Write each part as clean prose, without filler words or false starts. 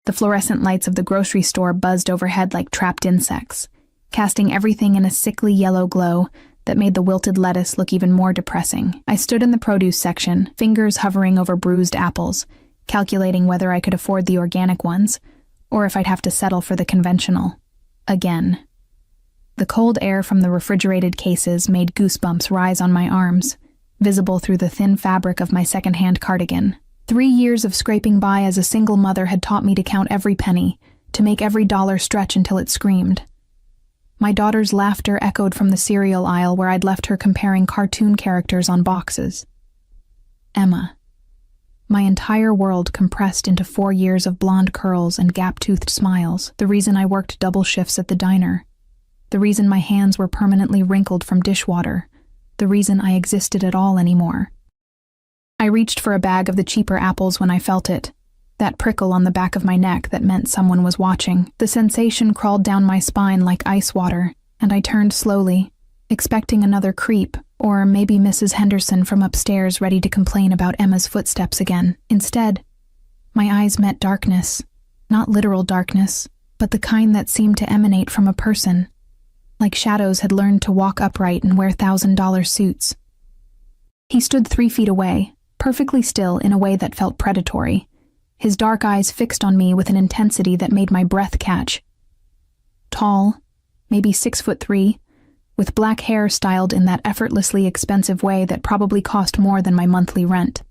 The fluorescent lights of the grocery store buzzed overhead like trapped insects, casting everything in a sickly yellow glow that made the wilted lettuce look even more depressing. I stood in the produce section, fingers hovering over bruised apples, calculating whether I could afford the organic ones, or if I'd have to settle for the conventional. Again. The cold air from the refrigerated cases made goosebumps rise on my arms, visible through the thin fabric of my second-hand cardigan. 3 years of scraping by as a single mother had taught me to count every penny, to make every dollar stretch until it screamed. My daughter's laughter echoed from the cereal aisle where I'd left her comparing cartoon characters on boxes. Emma. My entire world compressed into 4 years of blonde curls and gap-toothed smiles, the reason I worked double shifts at the diner, the reason my hands were permanently wrinkled from dishwater, the reason I existed at all anymore. I reached for a bag of the cheaper apples when I felt it, that prickle on the back of my neck that meant someone was watching. The sensation crawled down my spine like ice water, and I turned slowly, expecting another creep, or maybe Mrs. Henderson from upstairs ready to complain about Emma's footsteps again. Instead, my eyes met darkness, not literal darkness, but the kind that seemed to emanate from a person, like shadows had learned to walk upright and wear $1,000 suits. He stood 3 feet away, perfectly still in a way that felt predatory, his dark eyes fixed on me with an intensity that made my breath catch. Tall, maybe 6'3", with black hair styled in that effortlessly expensive way that probably cost more than my monthly rent.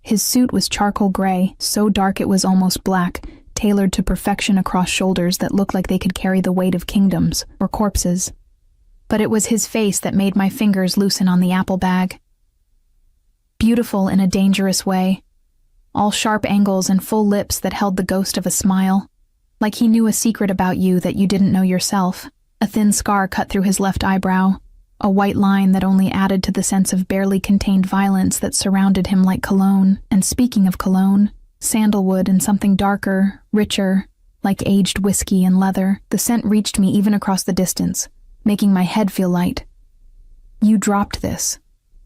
His suit was charcoal gray, so dark it was almost black, tailored to perfection across shoulders that looked like they could carry the weight of kingdoms or corpses. But it was his face that made my fingers loosen on the apple bag. Beautiful in a dangerous way, all sharp angles and full lips that held the ghost of a smile, like he knew a secret about you that you didn't know yourself. A thin scar cut through his left eyebrow, a white line that only added to the sense of barely contained violence that surrounded him like cologne. And speaking of cologne, sandalwood and something darker, richer, like aged whiskey and leather. The scent reached me even across the distance, making my head feel light. "You dropped this."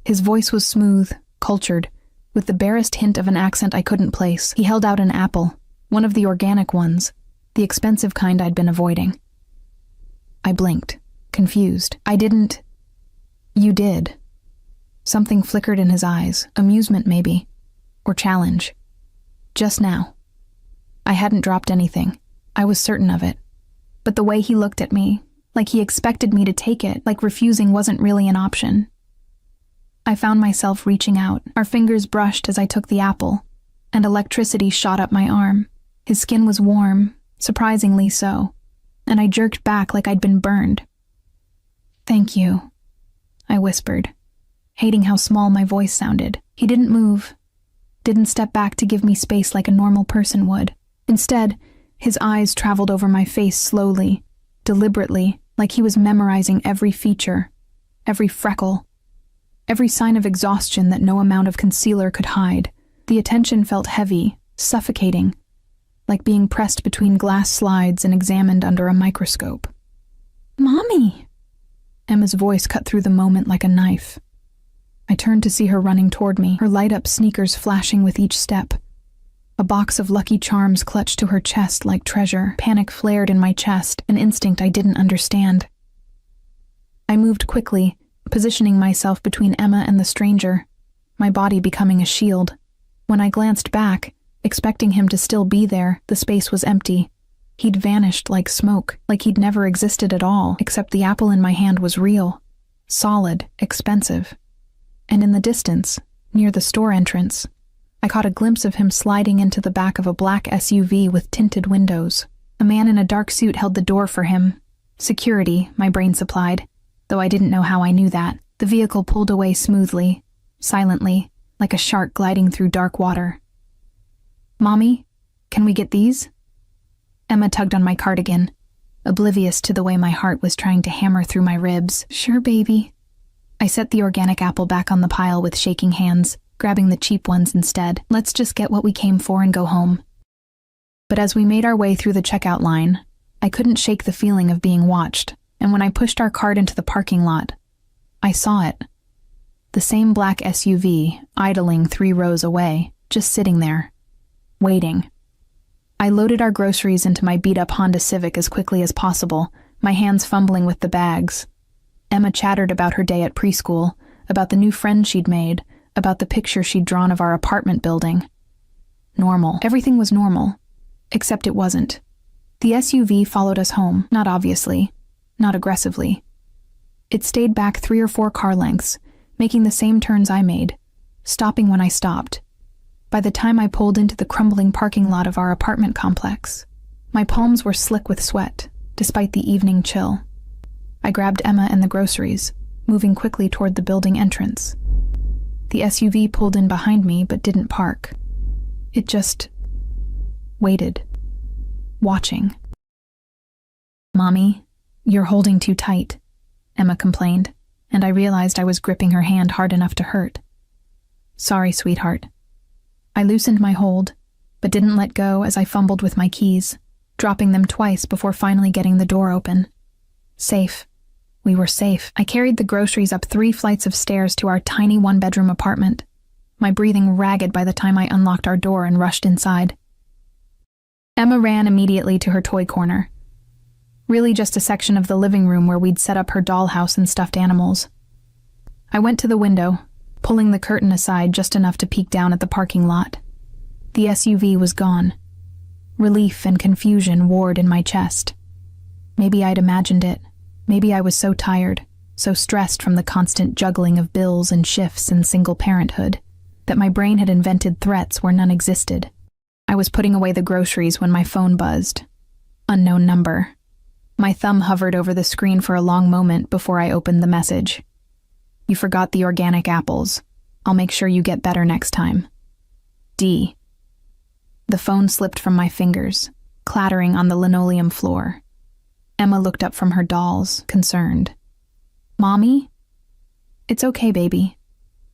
His voice was smooth, cultured, with the barest hint of an accent I couldn't place. He held out an apple, one of the organic ones, the expensive kind I'd been avoiding. I blinked, confused. "I didn't." "You did." Something flickered in his eyes, amusement maybe, or challenge. Just now. I hadn't dropped anything. I was certain of it. But the way he looked at me, like he expected me to take it, like refusing wasn't really an option. I found myself reaching out. Our fingers brushed as I took the apple, and electricity shot up my arm. His skin was warm, surprisingly so, and I jerked back like I'd been burned. "Thank you," I whispered, hating how small my voice sounded. He didn't move, didn't step back to give me space like a normal person would. Instead, his eyes traveled over my face slowly, deliberately, like he was memorizing every feature, every freckle, every sign of exhaustion that no amount of concealer could hide. The attention felt heavy, suffocating, like being pressed between glass slides and examined under a microscope. "Mommy!" Emma's voice cut through the moment like a knife. I turned to see her running toward me, her light-up sneakers flashing with each step. A box of Lucky Charms clutched to her chest like treasure. Panic flared in my chest, an instinct I didn't understand. I moved quickly, positioning myself between Emma and the stranger, my body becoming a shield. When I glanced back, expecting him to still be there, the space was empty. He'd vanished like smoke, like he'd never existed at all, except the apple in my hand was real, solid, expensive. And in the distance, near the store entrance, I caught a glimpse of him sliding into the back of a black SUV with tinted windows. A man in a dark suit held the door for him. Security, my brain supplied, though I didn't know how I knew that. The vehicle pulled away smoothly, silently, like a shark gliding through dark water. "Mommy, can we get these?" Emma tugged on my cardigan, oblivious to the way my heart was trying to hammer through my ribs. "Sure, baby." I set the organic apple back on the pile with shaking hands, grabbing the cheap ones instead. "Let's just get what we came for and go home." But as we made our way through the checkout line, I couldn't shake the feeling of being watched, and when I pushed our cart into the parking lot, I saw it. The same black SUV, idling 3 rows away, just sitting there, waiting. I loaded our groceries into my beat-up Honda Civic as quickly as possible, my hands fumbling with the bags. Emma chattered about her day at preschool, about the new friends she'd made, about the picture she'd drawn of our apartment building. Normal. Everything was normal. Except it wasn't. The SUV followed us home, not obviously, not aggressively. It stayed back 3 or 4 car lengths, making the same turns I made, stopping when I stopped. By the time I pulled into the crumbling parking lot of our apartment complex, my palms were slick with sweat, despite the evening chill. I grabbed Emma and the groceries, moving quickly toward the building entrance. The SUV pulled in behind me but didn't park. It just waited, watching. "Mommy, you're holding too tight," Emma complained, and I realized I was gripping her hand hard enough to hurt. "Sorry, sweetheart." I loosened my hold, but didn't let go as I fumbled with my keys, dropping them twice before finally getting the door open. Safe. We were safe. I carried the groceries up 3 flights of stairs to our tiny 1-bedroom apartment, my breathing ragged by the time I unlocked our door and rushed inside. Emma ran immediately to her toy corner. Really just a section of the living room where we'd set up her dollhouse and stuffed animals. I went to the window, pulling the curtain aside just enough to peek down at the parking lot. The SUV was gone. Relief and confusion warred in my chest. Maybe I'd imagined it. Maybe I was so tired, so stressed from the constant juggling of bills and shifts and single parenthood, that my brain had invented threats where none existed. I was putting away the groceries when my phone buzzed. Unknown number. My thumb hovered over the screen for a long moment before I opened the message. "You forgot the organic apples. I'll make sure you get better next time. D." The phone slipped from my fingers, clattering on the linoleum floor. Emma looked up from her dolls, concerned. "Mommy?" "It's okay, baby."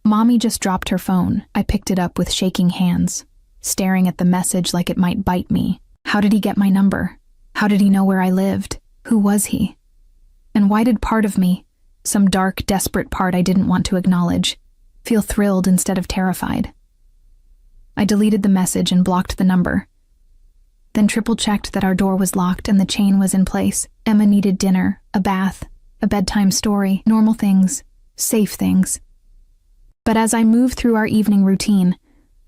Mommy just dropped her phone. I picked it up with shaking hands, staring at the message like it might bite me. How did he get my number? How did he know where I lived? Who was he? And why did part of me, some dark, desperate part I didn't want to acknowledge, feel thrilled instead of terrified? I deleted the message and blocked the number, then triple-checked that our door was locked and the chain was in place. Emma needed dinner, a bath, a bedtime story, normal things, safe things. But as I moved through our evening routine,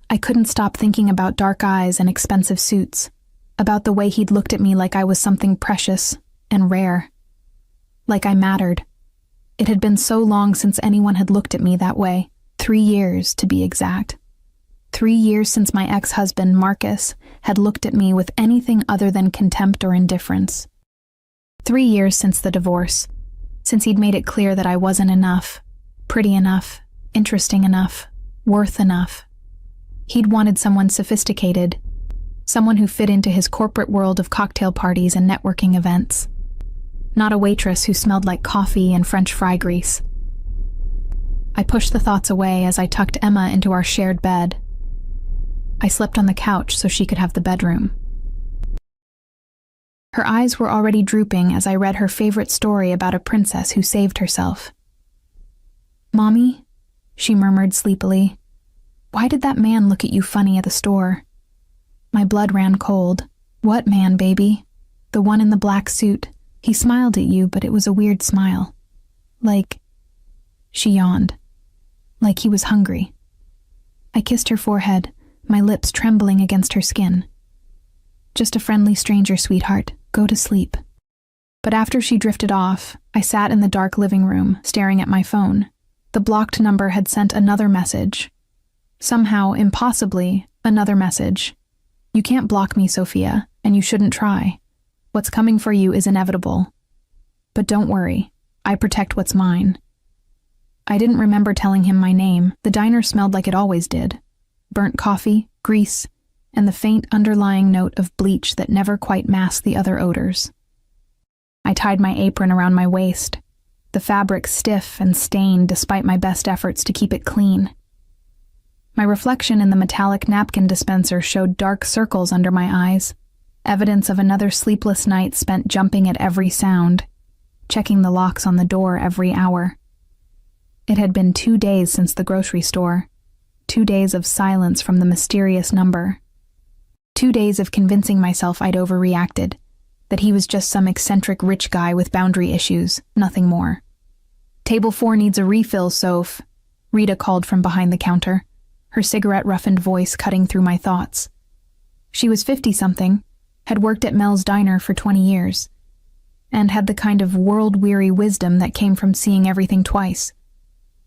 I couldn't stop thinking about dark eyes and expensive suits, about the way he'd looked at me like I was something precious and rare, like I mattered. It had been so long since anyone had looked at me that way, 3 years to be exact. 3 years since my ex-husband, Marcus, had looked at me with anything other than contempt or indifference. 3 years since the divorce, since he'd made it clear that I wasn't enough, pretty enough, interesting enough, worth enough. He'd wanted someone sophisticated, someone who fit into his corporate world of cocktail parties and networking events. Not a waitress who smelled like coffee and French fry grease. I pushed the thoughts away as I tucked Emma into our shared bed. I slept on the couch so she could have the bedroom. Her eyes were already drooping as I read her favorite story about a princess who saved herself. "Mommy," she murmured sleepily, "why did that man look at you funny at the store?" My blood ran cold. "What man, baby?" "The one in the black suit. He smiled at you, but it was a weird smile. Like..." She yawned. "Like he was hungry." I kissed her forehead, my lips trembling against her skin. "Just a friendly stranger, sweetheart. Go to sleep." But after she drifted off, I sat in the dark living room, staring at my phone. The blocked number had sent another message. Somehow, impossibly, another message. "You can't block me, Sophia, and you shouldn't try. What's coming for you is inevitable. But don't worry, I protect what's mine." I didn't remember telling him my name. The diner smelled like it always did. Burnt coffee, grease, and the faint underlying note of bleach that never quite masked the other odors. I tied my apron around my waist, the fabric stiff and stained despite my best efforts to keep it clean. My reflection in the metallic napkin dispenser showed dark circles under my eyes, evidence of another sleepless night spent jumping at every sound, checking the locks on the door every hour. It had been 2 days since the grocery store, 2 days of silence from the mysterious number. 2 days of convincing myself I'd overreacted, that he was just some eccentric rich guy with boundary issues, nothing more. "Table 4 needs a refill, Soph," Rita called from behind the counter, her cigarette-roughened voice cutting through my thoughts. She was 50-something, had worked at Mel's Diner for 20 years, and had the kind of world-weary wisdom that came from seeing everything twice.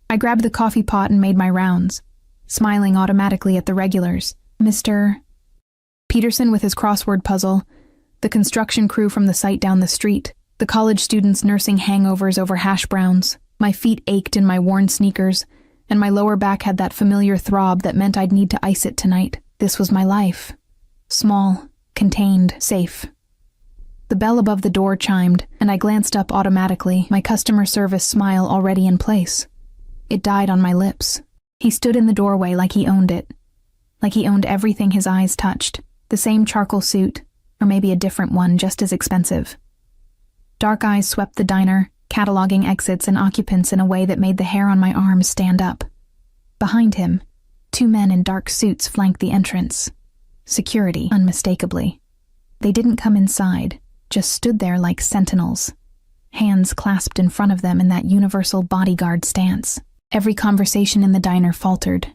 I grabbed the coffee pot and made my rounds, smiling automatically at the regulars. Mr. Peterson with his crossword puzzle, the construction crew from the site down the street, the college students nursing hangovers over hash browns. My feet ached in my worn sneakers, and my lower back had that familiar throb that meant I'd need to ice it tonight. This was my life. Small, contained, safe. The bell above the door chimed, and I glanced up automatically, my customer service smile already in place. It died on my lips. He stood in the doorway like he owned it. Like he owned everything his eyes touched. The same charcoal suit, or maybe a different one just as expensive. Dark eyes swept the diner, cataloging exits and occupants in a way that made the hair on my arms stand up. Behind him, 2 men in dark suits flanked the entrance. Security, unmistakably. They didn't come inside, just stood there like sentinels, hands clasped in front of them in that universal bodyguard stance. Every conversation in the diner faltered.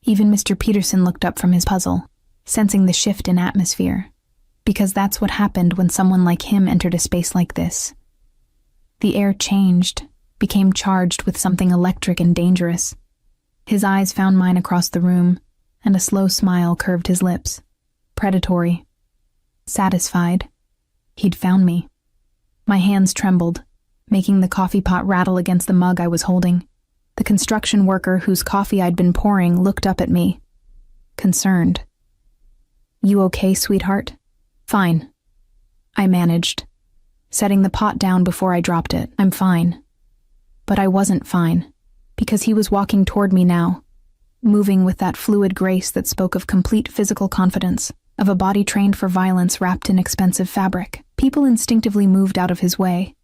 Even Mr. Peterson looked up from his puzzle, sensing the shift in atmosphere, because that's what happened when someone like him entered a space like this. The air changed, became charged with something electric and dangerous. His eyes found mine across the room, and a slow smile curved his lips. Predatory. Satisfied. He'd found me. My hands trembled, making the coffee pot rattle against the mug I was holding. The construction worker whose coffee I'd been pouring looked up at me, concerned. "You okay, sweetheart?" "Fine," I managed, setting the pot down before I dropped it. "I'm fine." But I wasn't fine, because he was walking toward me now, moving with that fluid grace that spoke of complete physical confidence, of a body trained for violence wrapped in expensive fabric. People instinctively moved out of his way,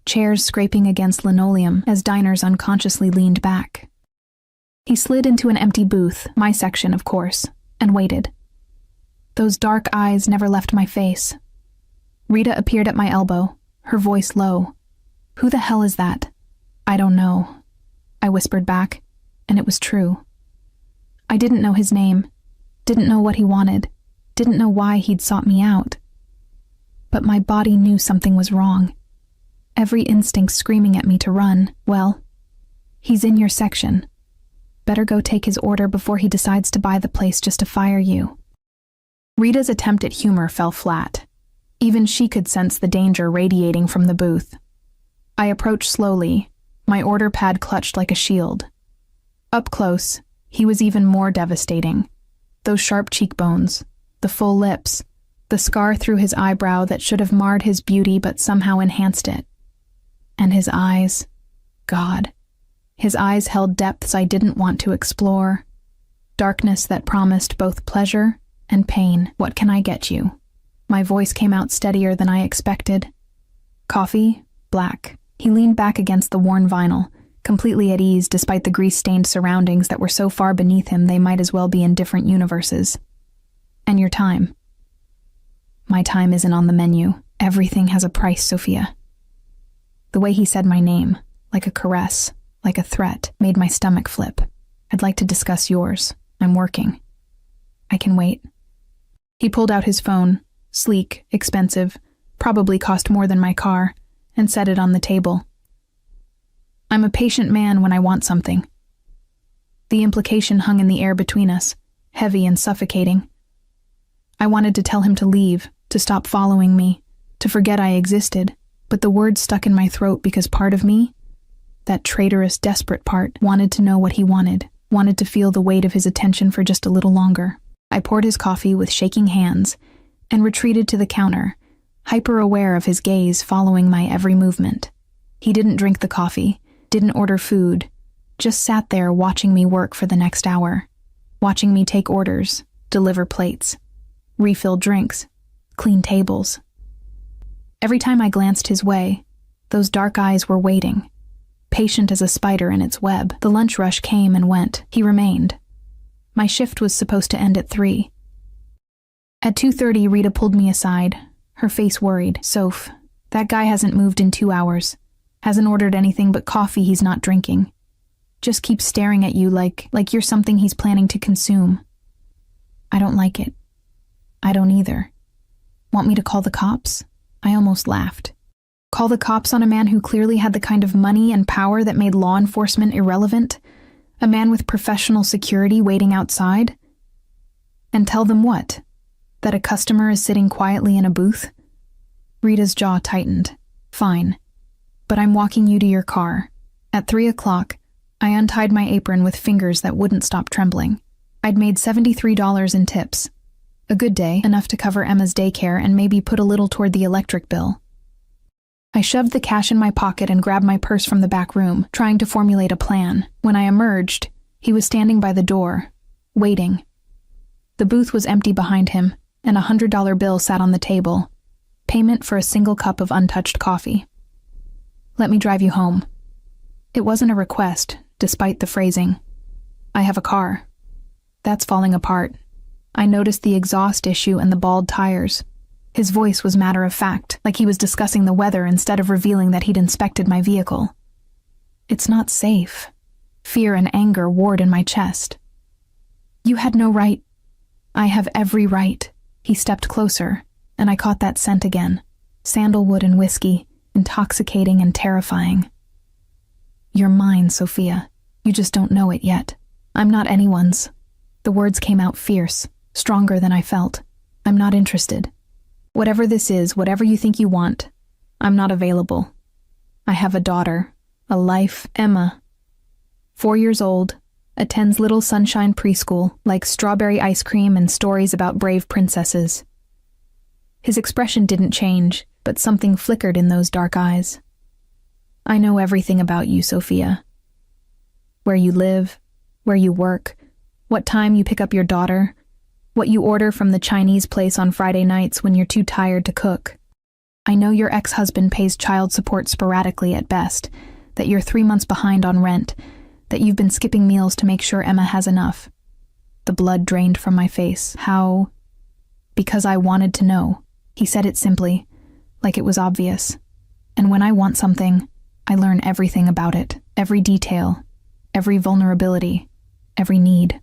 chairs scraping against linoleum as diners unconsciously leaned back. He slid into an empty booth, my section, of course, and waited. Those dark eyes never left my face. Rita appeared at my elbow, her voice low. "Who the hell is that?" "I don't know," I whispered back, and it was true. I didn't know his name, didn't know what he wanted, didn't know why he'd sought me out. But my body knew something was wrong. Every instinct screaming at me to run. "Well, he's in your section. Better go take his order before he decides to buy the place just to fire you." Rita's attempt at humor fell flat. Even she could sense the danger radiating from the booth. I approached slowly, my order pad clutched like a shield. Up close, he was even more devastating. Those sharp cheekbones, the full lips, the scar through his eyebrow that should have marred his beauty but somehow enhanced it. And his eyes, God, his eyes held depths I didn't want to explore. Darkness that promised both pleasure and pain. "What can I get you?" My voice came out steadier than I expected. "Coffee, black." He leaned back against the worn vinyl, completely at ease despite the grease-stained surroundings that were so far beneath him they might as well be in different universes. "And your time?" "My time isn't on the menu. Everything has a price, Sophia." The way he said my name, like a caress, like a threat, made my stomach flip. "I'd like to discuss yours. I'm working." "I can wait." He pulled out his phone, sleek, expensive, probably cost more than my car, and set it on the table. I'm a patient man when I want something. The implication hung in the air between us, heavy and suffocating. I wanted to tell him to leave, to stop following me, to forget I existed, but the words stuck in my throat because part of me, that traitorous, desperate part, wanted to know what he wanted to feel the weight of his attention for just a little longer. I poured his coffee with shaking hands and retreated to the counter, hyper-aware of his gaze following my every movement. He didn't drink the coffee, didn't order food, just sat there watching me work for the next hour, watching me take orders, deliver plates, refill drinks, clean tables. Every time I glanced his way, those dark eyes were waiting, patient as a spider in its web. The lunch rush came and went. He remained. My shift was supposed to end at 3. At 2:30, Rita pulled me aside, her face worried. "Soph, that guy hasn't moved in 2 hours. Hasn't ordered anything but coffee he's not drinking. Just keeps staring at you like you're something he's planning to consume." I don't like it. I don't either. Want me to call the cops? I almost laughed. Call the cops on a man who clearly had the kind of money and power that made law enforcement irrelevant? A man with professional security waiting outside? And tell them what? That a customer is sitting quietly in a booth? Rita's jaw tightened. "Fine. But I'm walking you to your car." At 3 o'clock, I untied my apron with fingers that wouldn't stop trembling. I'd made $73 in tips. A good day, enough to cover Emma's daycare and maybe put a little toward the electric bill. I shoved the cash in my pocket and grabbed my purse from the back room, trying to formulate a plan. When I emerged, he was standing by the door, waiting. The booth was empty behind him, and a $100 bill sat on the table. Payment for a single cup of untouched coffee. "Let me drive you home." It wasn't a request, despite the phrasing. "I have a car." That's falling apart. I noticed the exhaust issue and the bald tires. His voice was matter-of-fact, like he was discussing the weather instead of revealing that he'd inspected my vehicle. It's not safe. Fear and anger warred in my chest. "You had no right." "I have every right." He stepped closer, and I caught that scent again. Sandalwood and whiskey, intoxicating and terrifying. "You're mine, Sophia. You just don't know it yet. I'm not anyone's." The words came out fierce, stronger than I felt. "I'm not interested. Whatever this is, whatever you think you want, I'm not available. I have a daughter, a life, Emma. 4 years old, attends Little Sunshine Preschool, likes strawberry ice cream and stories about brave princesses." His expression didn't change, but something flickered in those dark eyes. "I know everything about you, Sophia. Where you live, where you work, what time you pick up your daughter, what you order from the Chinese place on Friday nights when you're too tired to cook. I know your ex-husband pays child support sporadically at best, that you're 3 months behind on rent, that you've been skipping meals to make sure Emma has enough." The blood drained from my face. "How?" "Because I wanted to know." He said it simply, like it was obvious. And when I want something, I learn everything about it, every detail, every vulnerability, every need.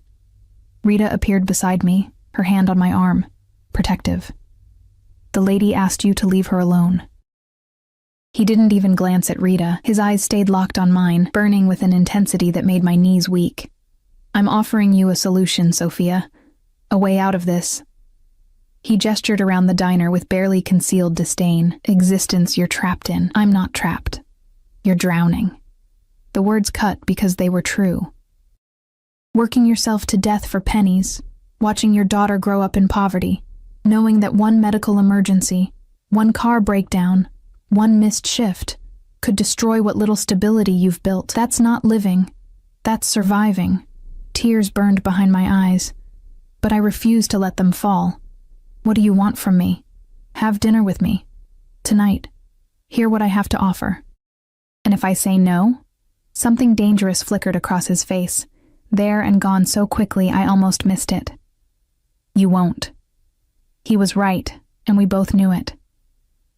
Rita appeared beside me, her hand on my arm, protective. "The lady asked you to leave her alone." He didn't even glance at Rita. His eyes stayed locked on mine, burning with an intensity that made my knees weak. "I'm offering you a solution, Sophia. A way out of this." He gestured around the diner with barely concealed disdain. "Existence you're trapped in. I'm not trapped. You're drowning." The words cut because they were true. Working yourself to death for pennies, watching your daughter grow up in poverty, knowing that one medical emergency, one car breakdown, one missed shift could destroy what little stability you've built. That's not living. That's surviving. Tears burned behind my eyes, but I refused to let them fall. "What do you want from me? Have dinner with me. Tonight. Hear what I have to offer." And if I say no? Something dangerous flickered across his face, there and gone so quickly I almost missed it. "You won't." He was right, and we both knew it.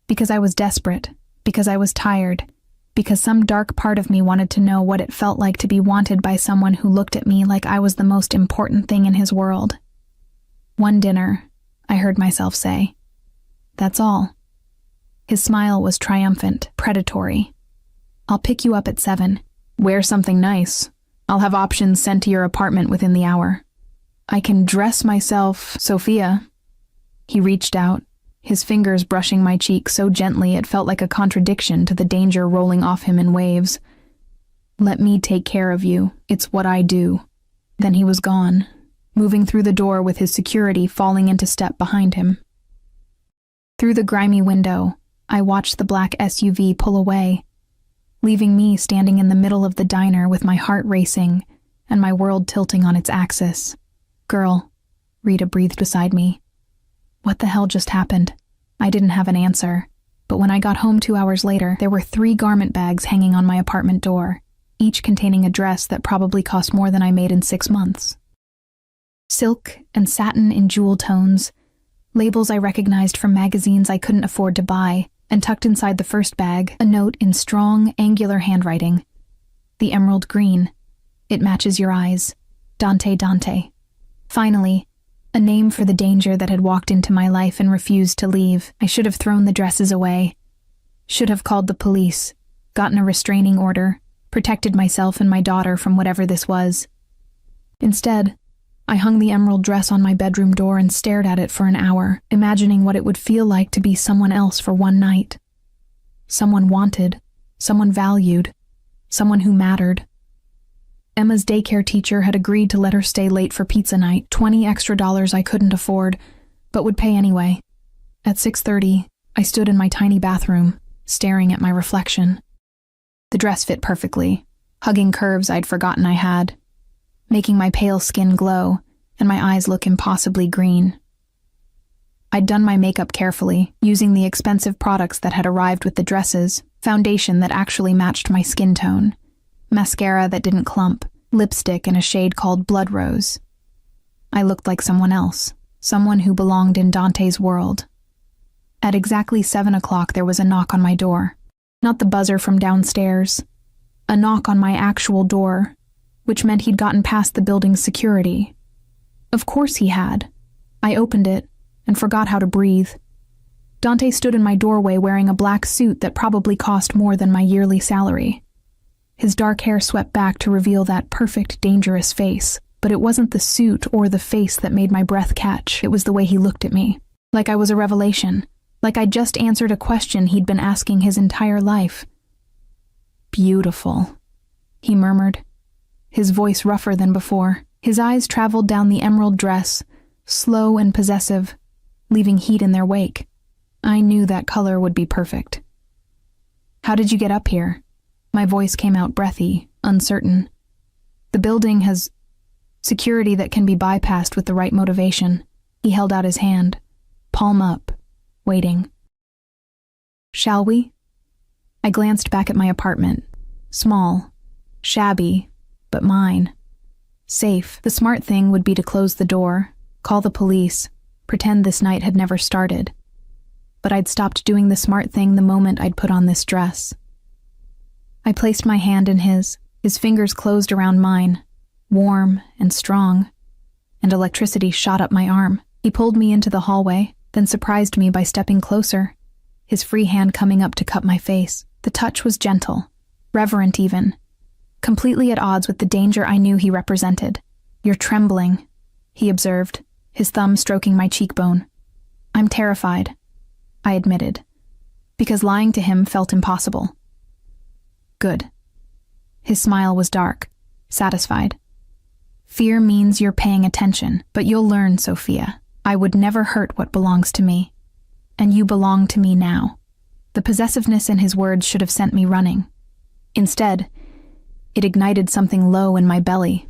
Because I was desperate, because I was tired, because some dark part of me wanted to know what it felt like to be wanted by someone who looked at me like I was the most important thing in his world. "One dinner," I heard myself say. "That's all." His smile was triumphant, predatory. "I'll pick you up at 7. Wear something nice. I'll have options sent to your apartment within the hour." "I can dress myself, Sophia." He reached out, his fingers brushing my cheek so gently it felt like a contradiction to the danger rolling off him in waves. "Let me take care of you. It's what I do." Then he was gone, moving through the door with his security falling into step behind him. Through the grimy window, I watched the black SUV pull away, leaving me standing in the middle of the diner with my heart racing and my world tilting on its axis. "Girl," Rita breathed beside me. What the hell just happened? I didn't have an answer, but when I got home 2 hours later, there were 3 garment bags hanging on my apartment door, each containing a dress that probably cost more than I made in 6 months. Silk and satin in jewel tones, labels I recognized from magazines I couldn't afford to buy, and tucked inside the first bag, a note in strong, angular handwriting. The emerald green. It matches your eyes. Dante Dante. Finally, a name for the danger that had walked into my life and refused to leave. I should have thrown the dresses away. Should have called the police, gotten a restraining order, protected myself and my daughter from whatever this was. Instead, I hung the emerald dress on my bedroom door and stared at it for an hour, imagining what it would feel like to be someone else for one night. Someone wanted, someone valued, someone who mattered. Emma's daycare teacher had agreed to let her stay late for pizza night, $20 extra I couldn't afford, but would pay anyway. At 6:30, I stood in my tiny bathroom, staring at my reflection. The dress fit perfectly, hugging curves I'd forgotten I had, making my pale skin glow and my eyes look impossibly green. I'd done my makeup carefully, using the expensive products that had arrived with the dresses, foundation that actually matched my skin tone, mascara that didn't clump, lipstick in a shade called Blood Rose. I looked like someone else, someone who belonged in Dante's world. At exactly 7 o'clock, there was a knock on my door. Not the buzzer from downstairs. A knock on my actual door, which meant he'd gotten past the building's security. Of course he had. I opened it and forgot how to breathe. Dante stood in my doorway wearing a black suit that probably cost more than my yearly salary. His dark hair swept back to reveal that perfect, dangerous face, but it wasn't the suit or the face that made my breath catch. It was the way he looked at me, like I was a revelation, like I'd just answered a question he'd been asking his entire life. "Beautiful," he murmured, his voice rougher than before. His eyes traveled down the emerald dress, slow and possessive, leaving heat in their wake. I knew that color would be perfect. "How did you get up here?" My voice came out breathy, uncertain. "The building has security that can be bypassed with the right motivation." He held out his hand, palm up, waiting. "Shall we?" I glanced back at my apartment. Small, shabby, but mine. Safe. The smart thing would be to close the door, call the police, pretend this night had never started. But I'd stopped doing the smart thing the moment I'd put on this dress. I placed my hand in his fingers closed around mine, warm and strong, and electricity shot up my arm. He pulled me into the hallway, then surprised me by stepping closer, his free hand coming up to cup my face. The touch was gentle, reverent even, completely at odds with the danger I knew he represented. "You're trembling," he observed, his thumb stroking my cheekbone. "I'm terrified," I admitted, because lying to him felt impossible. "Good." His smile was dark, satisfied. "Fear means you're paying attention, but you'll learn, Sophia. I would never hurt what belongs to me. And you belong to me now." The possessiveness in his words should have sent me running. Instead, it ignited something low in my belly,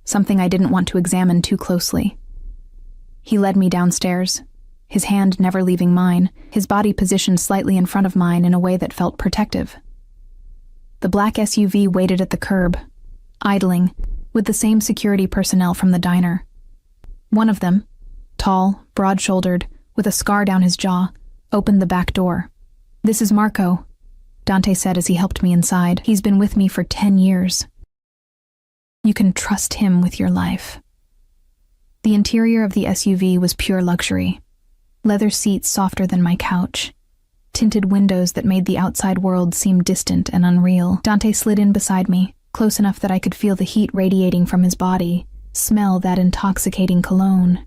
something I didn't want to examine too closely. He led me downstairs, his hand never leaving mine, his body positioned slightly in front of mine in a way that felt protective. The black SUV waited at the curb, idling, with the same security personnel from the diner. One of them, tall, broad-shouldered, with a scar down his jaw, opened the back door. "This is Marco," Dante said as he helped me inside. "He's been with me for 10 years. You can trust him with your life." The interior of the SUV was pure luxury. Leather seats softer than my couch, tinted windows that made the outside world seem distant and unreal. Dante slid in beside me, close enough that I could feel the heat radiating from his body, smell that intoxicating cologne.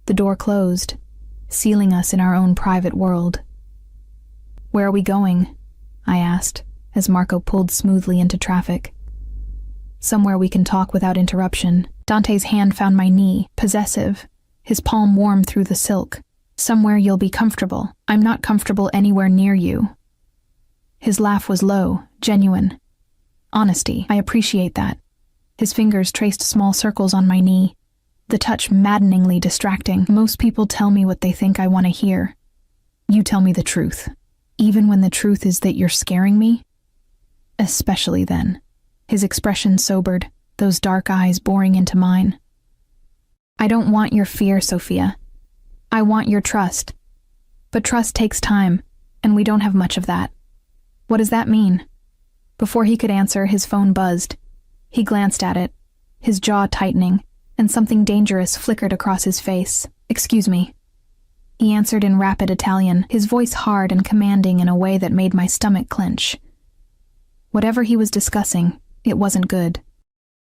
The door closed, sealing us in our own private world. "Where are we going?" I asked, as Marco pulled smoothly into traffic. "Somewhere we can talk without interruption." Dante's hand found my knee, possessive, his palm warm through the silk. "Somewhere you'll be comfortable. I'm not comfortable anywhere near you." His laugh was low, genuine. Honesty. I appreciate that. His fingers traced small circles on my knee, the touch maddeningly distracting. "Most people tell me what they think I want to hear. You tell me the truth. Even when the truth is that you're scaring me?" "Especially then." His expression sobered, those dark eyes boring into mine. "I don't want your fear, Sophia. I want your trust. But trust takes time, and we don't have much of that. What does that mean? Before he could answer, his phone buzzed. He glanced at it, his jaw tightening, and something dangerous flickered across his face. Excuse me. He answered in rapid Italian, his voice hard and commanding in a way that made my stomach clench. Whatever he was discussing, it wasn't good.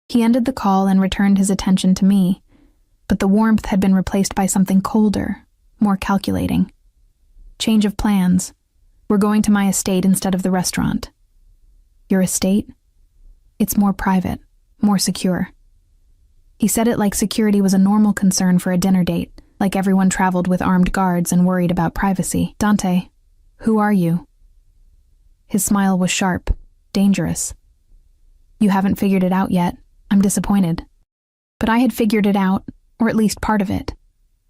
He ended the call and returned his attention to me, but the warmth had been replaced by something colder, more calculating. Change of plans. We're going to my estate instead of the restaurant. Your estate? It's more private, more secure. He said it like security was a normal concern for a dinner date, like everyone traveled with armed guards and worried about privacy. Dante, who are you? His smile was sharp, dangerous. You haven't figured it out yet. I'm disappointed. But I had figured it out, or at least part of it.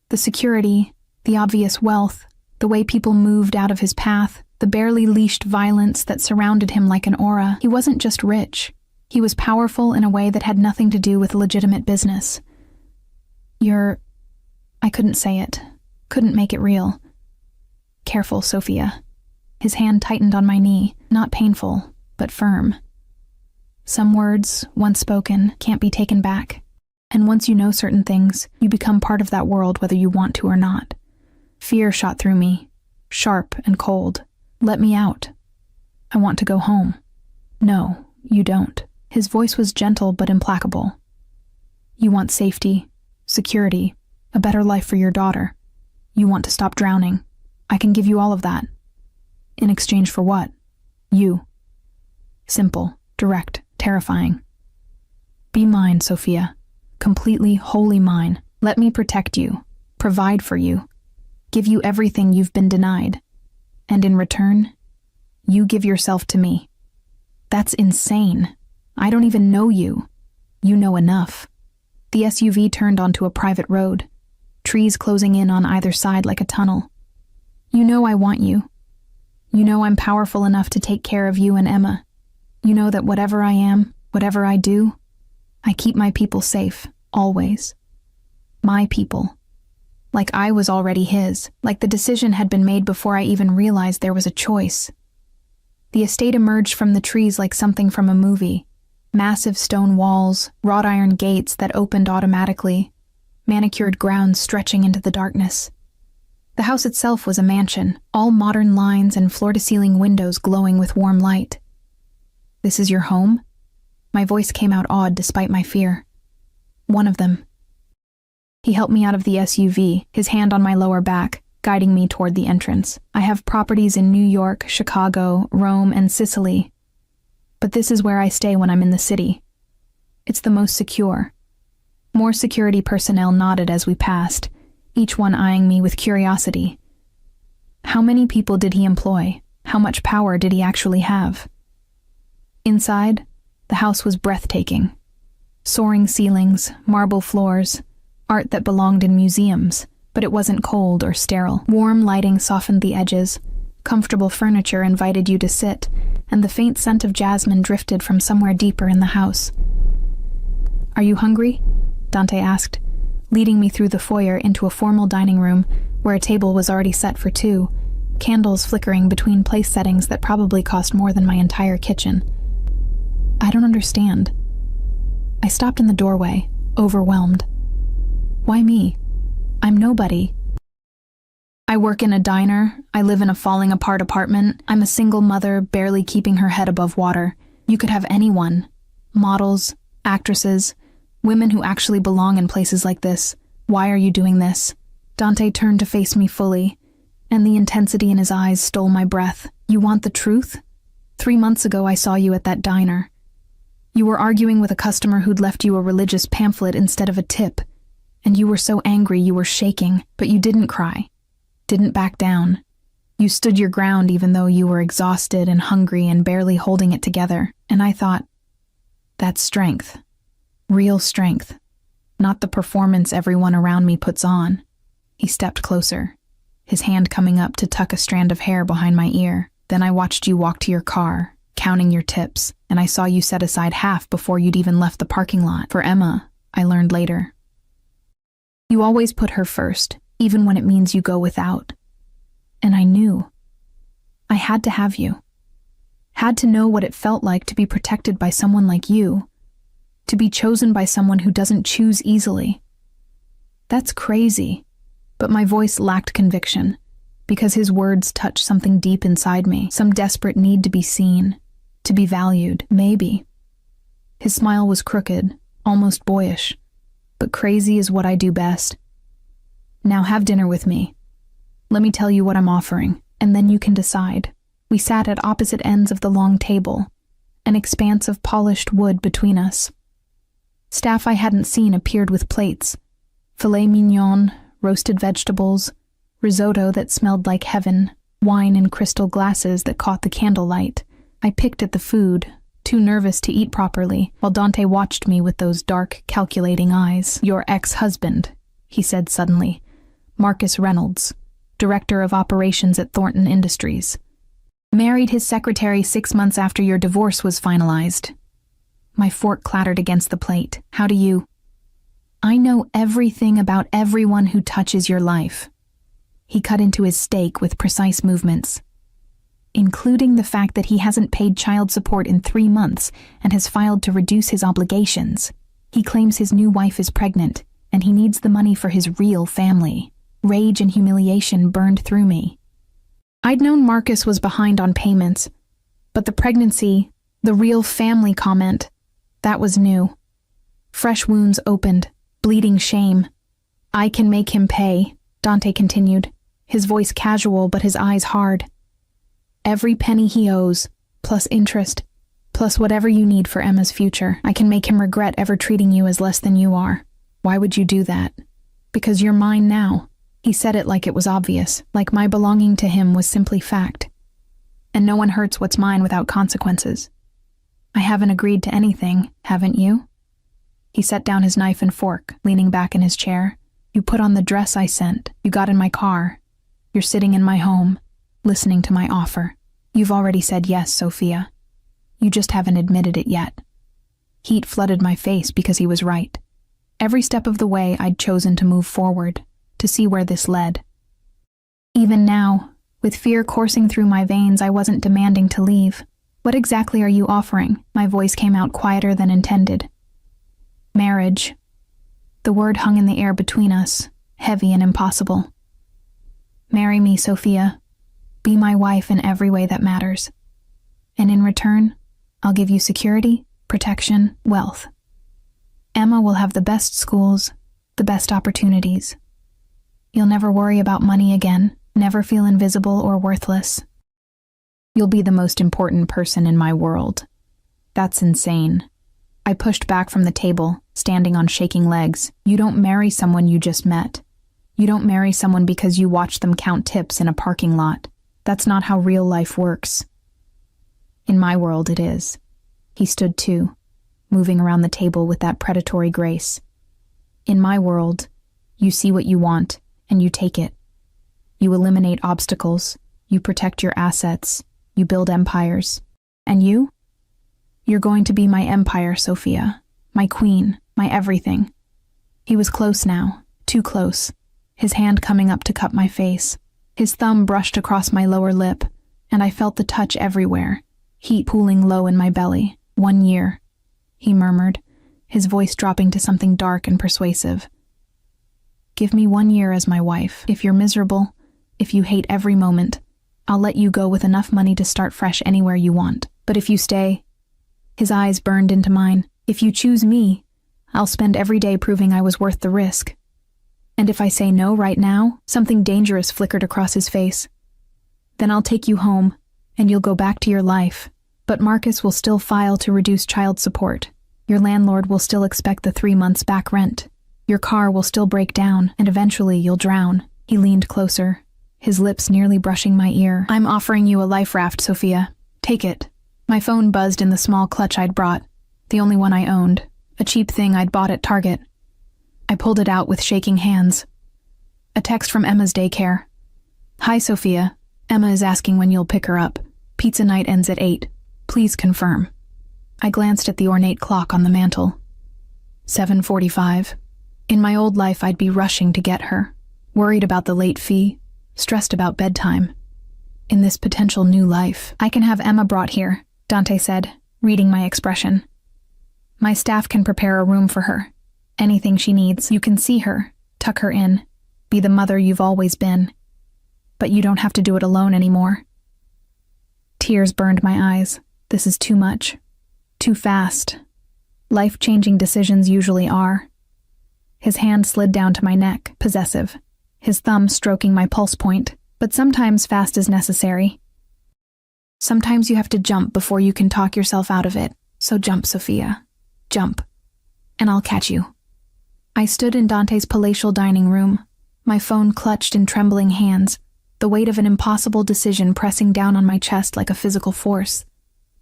The security, the obvious wealth, the way people moved out of his path, the barely leashed violence that surrounded him like an aura. He wasn't just rich. He was powerful in a way that had nothing to do with legitimate business. I couldn't say it. Couldn't make it real. Careful, Sophia. His hand tightened on my knee, not painful, but firm. Some words, once spoken, can't be taken back. And once you know certain things, you become part of that world whether you want to or not. Fear shot through me, sharp and cold. Let me out. I want to go home. No, you don't. His voice was gentle but implacable. You want safety, security, a better life for your daughter. You want to stop drowning. I can give you all of that. In exchange for what? You. Simple, direct, terrifying. Be mine, Sophia. Completely, wholly mine. Let me protect you, provide for you, give you everything you've been denied. And in return, you give yourself to me. That's insane. I don't even know you. You know enough. The SUV turned onto a private road, trees closing in on either side like a tunnel. You know I want you. You know I'm powerful enough to take care of you and Emma. You know that whatever I am, whatever I do, I keep my people safe, always. My people. Like I was already his, like the decision had been made before I even realized there was a choice. The estate emerged from the trees like something from a movie. Massive stone walls, wrought iron gates that opened automatically, manicured grounds stretching into the darkness. The house itself was a mansion, all modern lines and floor-to-ceiling windows glowing with warm light. This is your home? My voice came out awed despite my fear. One of them. He helped me out of the SUV, his hand on my lower back, guiding me toward the entrance. I have properties in New York, Chicago, Rome, and Sicily. But this is where I stay when I'm in the city. It's the most secure. More security personnel nodded as we passed, each one eyeing me with curiosity. How many people did he employ? How much power did he actually have? Inside, the house was breathtaking. Soaring ceilings, marble floors, art that belonged in museums, but it wasn't cold or sterile. Warm lighting softened the edges, comfortable furniture invited you to sit, and the faint scent of jasmine drifted from somewhere deeper in the house. Are you hungry? Dante asked, leading me through the foyer into a formal dining room where a table was already set for two, candles flickering between place settings that probably cost more than my entire kitchen. I don't understand. I stopped in the doorway, overwhelmed. Why me? I'm nobody. I work in a diner, I live in a falling-apart apartment, I'm a single mother barely keeping her head above water. You could have anyone. Models, actresses, women who actually belong in places like this. Why are you doing this? Dante turned to face me fully, and the intensity in his eyes stole my breath. You want the truth? 3 months ago I saw you at that diner. You were arguing with a customer who'd left you a religious pamphlet instead of a tip, and you were so angry you were shaking, but you didn't cry. Didn't back down. You stood your ground even though you were exhausted and hungry and barely holding it together. And I thought, that's strength. Real strength. Not the performance everyone around me puts on. He stepped closer, his hand coming up to tuck a strand of hair behind my ear. Then I watched you walk to your car, counting your tips, and I saw you set aside half before you'd even left the parking lot. For Emma, I learned later. You always put her first, even when it means you go without. And I knew. I had to have you. Had to know what it felt like to be protected by someone like you, to be chosen by someone who doesn't choose easily. That's crazy, but my voice lacked conviction, because his words touched something deep inside me, some desperate need to be seen, to be valued, maybe. His smile was crooked, almost boyish, but crazy is what I do best. Now have dinner with me. Let me tell you what I'm offering, and then you can decide. We sat at opposite ends of the long table, an expanse of polished wood between us. Staff I hadn't seen appeared with plates, filet mignon, roasted vegetables, risotto that smelled like heaven, wine in crystal glasses that caught the candlelight. I picked at the food, too nervous to eat properly, while Dante watched me with those dark, calculating eyes. Your ex-husband, he said suddenly. Marcus Reynolds, director of operations at Thornton Industries. Married his secretary 6 months after your divorce was finalized. My fork clattered against the plate. How do you? I know everything about everyone who touches your life. He cut into his steak with precise movements, including the fact that he hasn't paid child support in 3 months and has filed to reduce his obligations. He claims his new wife is pregnant, and he needs the money for his real family. Rage and humiliation burned through me. I'd known Marcus was behind on payments, but the pregnancy, the real family comment, that was new. Fresh wounds opened, bleeding shame. I can make him pay, Dante continued, his voice casual but his eyes hard. Every penny he owes, plus interest, plus whatever you need for Emma's future. I can make him regret ever treating you as less than you are. Why would you do that? Because you're mine now. He said it like it was obvious, like my belonging to him was simply fact. And no one hurts what's mine without consequences. I haven't agreed to anything, haven't you? He set down his knife and fork, leaning back in his chair. You put on the dress I sent. You got in my car. You're sitting in my home, listening to my offer. You've already said yes, Sophia. You just haven't admitted it yet. Heat flooded my face because he was right. Every step of the way I'd chosen to move forward, to see where this led. Even now, with fear coursing through my veins, I wasn't demanding to leave. What exactly are you offering? My voice came out quieter than intended. Marriage. The word hung in the air between us, heavy and impossible. Marry me, Sophia. Be my wife in every way that matters. And in return, I'll give you security, protection, wealth. Emma will have the best schools, the best opportunities. You'll never worry about money again, never feel invisible or worthless. You'll be the most important person in my world. That's insane. I pushed back from the table, standing on shaking legs. You don't marry someone you just met. You don't marry someone because you watched them count tips in a parking lot. That's not how real life works. In my world, it is. He stood too, moving around the table with that predatory grace. In my world, you see what you want, and you take it. You eliminate obstacles, you protect your assets, you build empires. And you? You're going to be my empire, Sophia. My queen, my everything. He was close now, too close, his hand coming up to cup my face. His thumb brushed across my lower lip, and I felt the touch everywhere, heat pooling low in my belly. 1 year, he murmured, his voice dropping to something dark and persuasive. Give me 1 year as my wife. If you're miserable, if you hate every moment, I'll let you go with enough money to start fresh anywhere you want. But if you stay, his eyes burned into mine. If you choose me, I'll spend every day proving I was worth the risk. And if I say no right now, something dangerous flickered across his face. Then I'll take you home, and you'll go back to your life. But Marcus will still file to reduce child support. Your landlord will still expect the 3 months back rent. Your car will still break down, and eventually you'll drown. He leaned closer, his lips nearly brushing my ear. I'm offering you a life raft, Sophia. Take it. My phone buzzed in the small clutch I'd brought, the only one I owned, a cheap thing I'd bought at Target. I pulled it out with shaking hands. A text from Emma's daycare. Hi, Sophia. Emma is asking when you'll pick her up. Pizza night ends at 8. Please confirm. I glanced at the ornate clock on the mantel. 7:45. In my old life, I'd be rushing to get her. worried about the late fee, stressed about bedtime. In this potential new life, I can have Emma brought here, Dante said, reading my expression. My staff can prepare a room for her. Anything she needs. You can see her, tuck her in, be the mother you've always been. But you don't have to do it alone anymore. Tears burned my eyes. This is too much. Too fast. Life-changing decisions usually are. His hand slid down to my neck, possessive, his thumb stroking my pulse point, but sometimes fast is necessary. Sometimes you have to jump before you can talk yourself out of it, so jump, Sophia. Jump. And I'll catch you. I stood in Dante's palatial dining room, my phone clutched in trembling hands, the weight of an impossible decision pressing down on my chest like a physical force.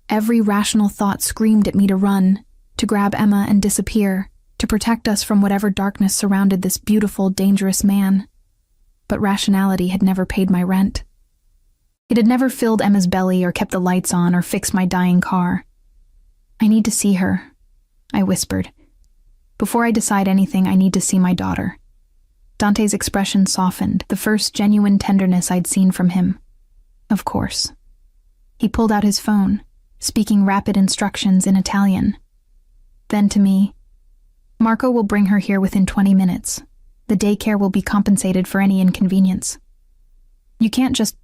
Every rational thought screamed at me to run, to grab Emma and disappear, to protect us from whatever darkness surrounded this beautiful, dangerous man. But rationality had never paid my rent. It had never filled Emma's belly or kept the lights on or fixed my dying car. I need to see her, I whispered. Before I decide anything, I need to see my daughter. Dante's expression softened, the first genuine tenderness I'd seen from him. Of course. He pulled out his phone, speaking rapid instructions in Italian. Then to me, Marco will bring her here within 20 minutes. The daycare will be compensated for any inconvenience. You can't just...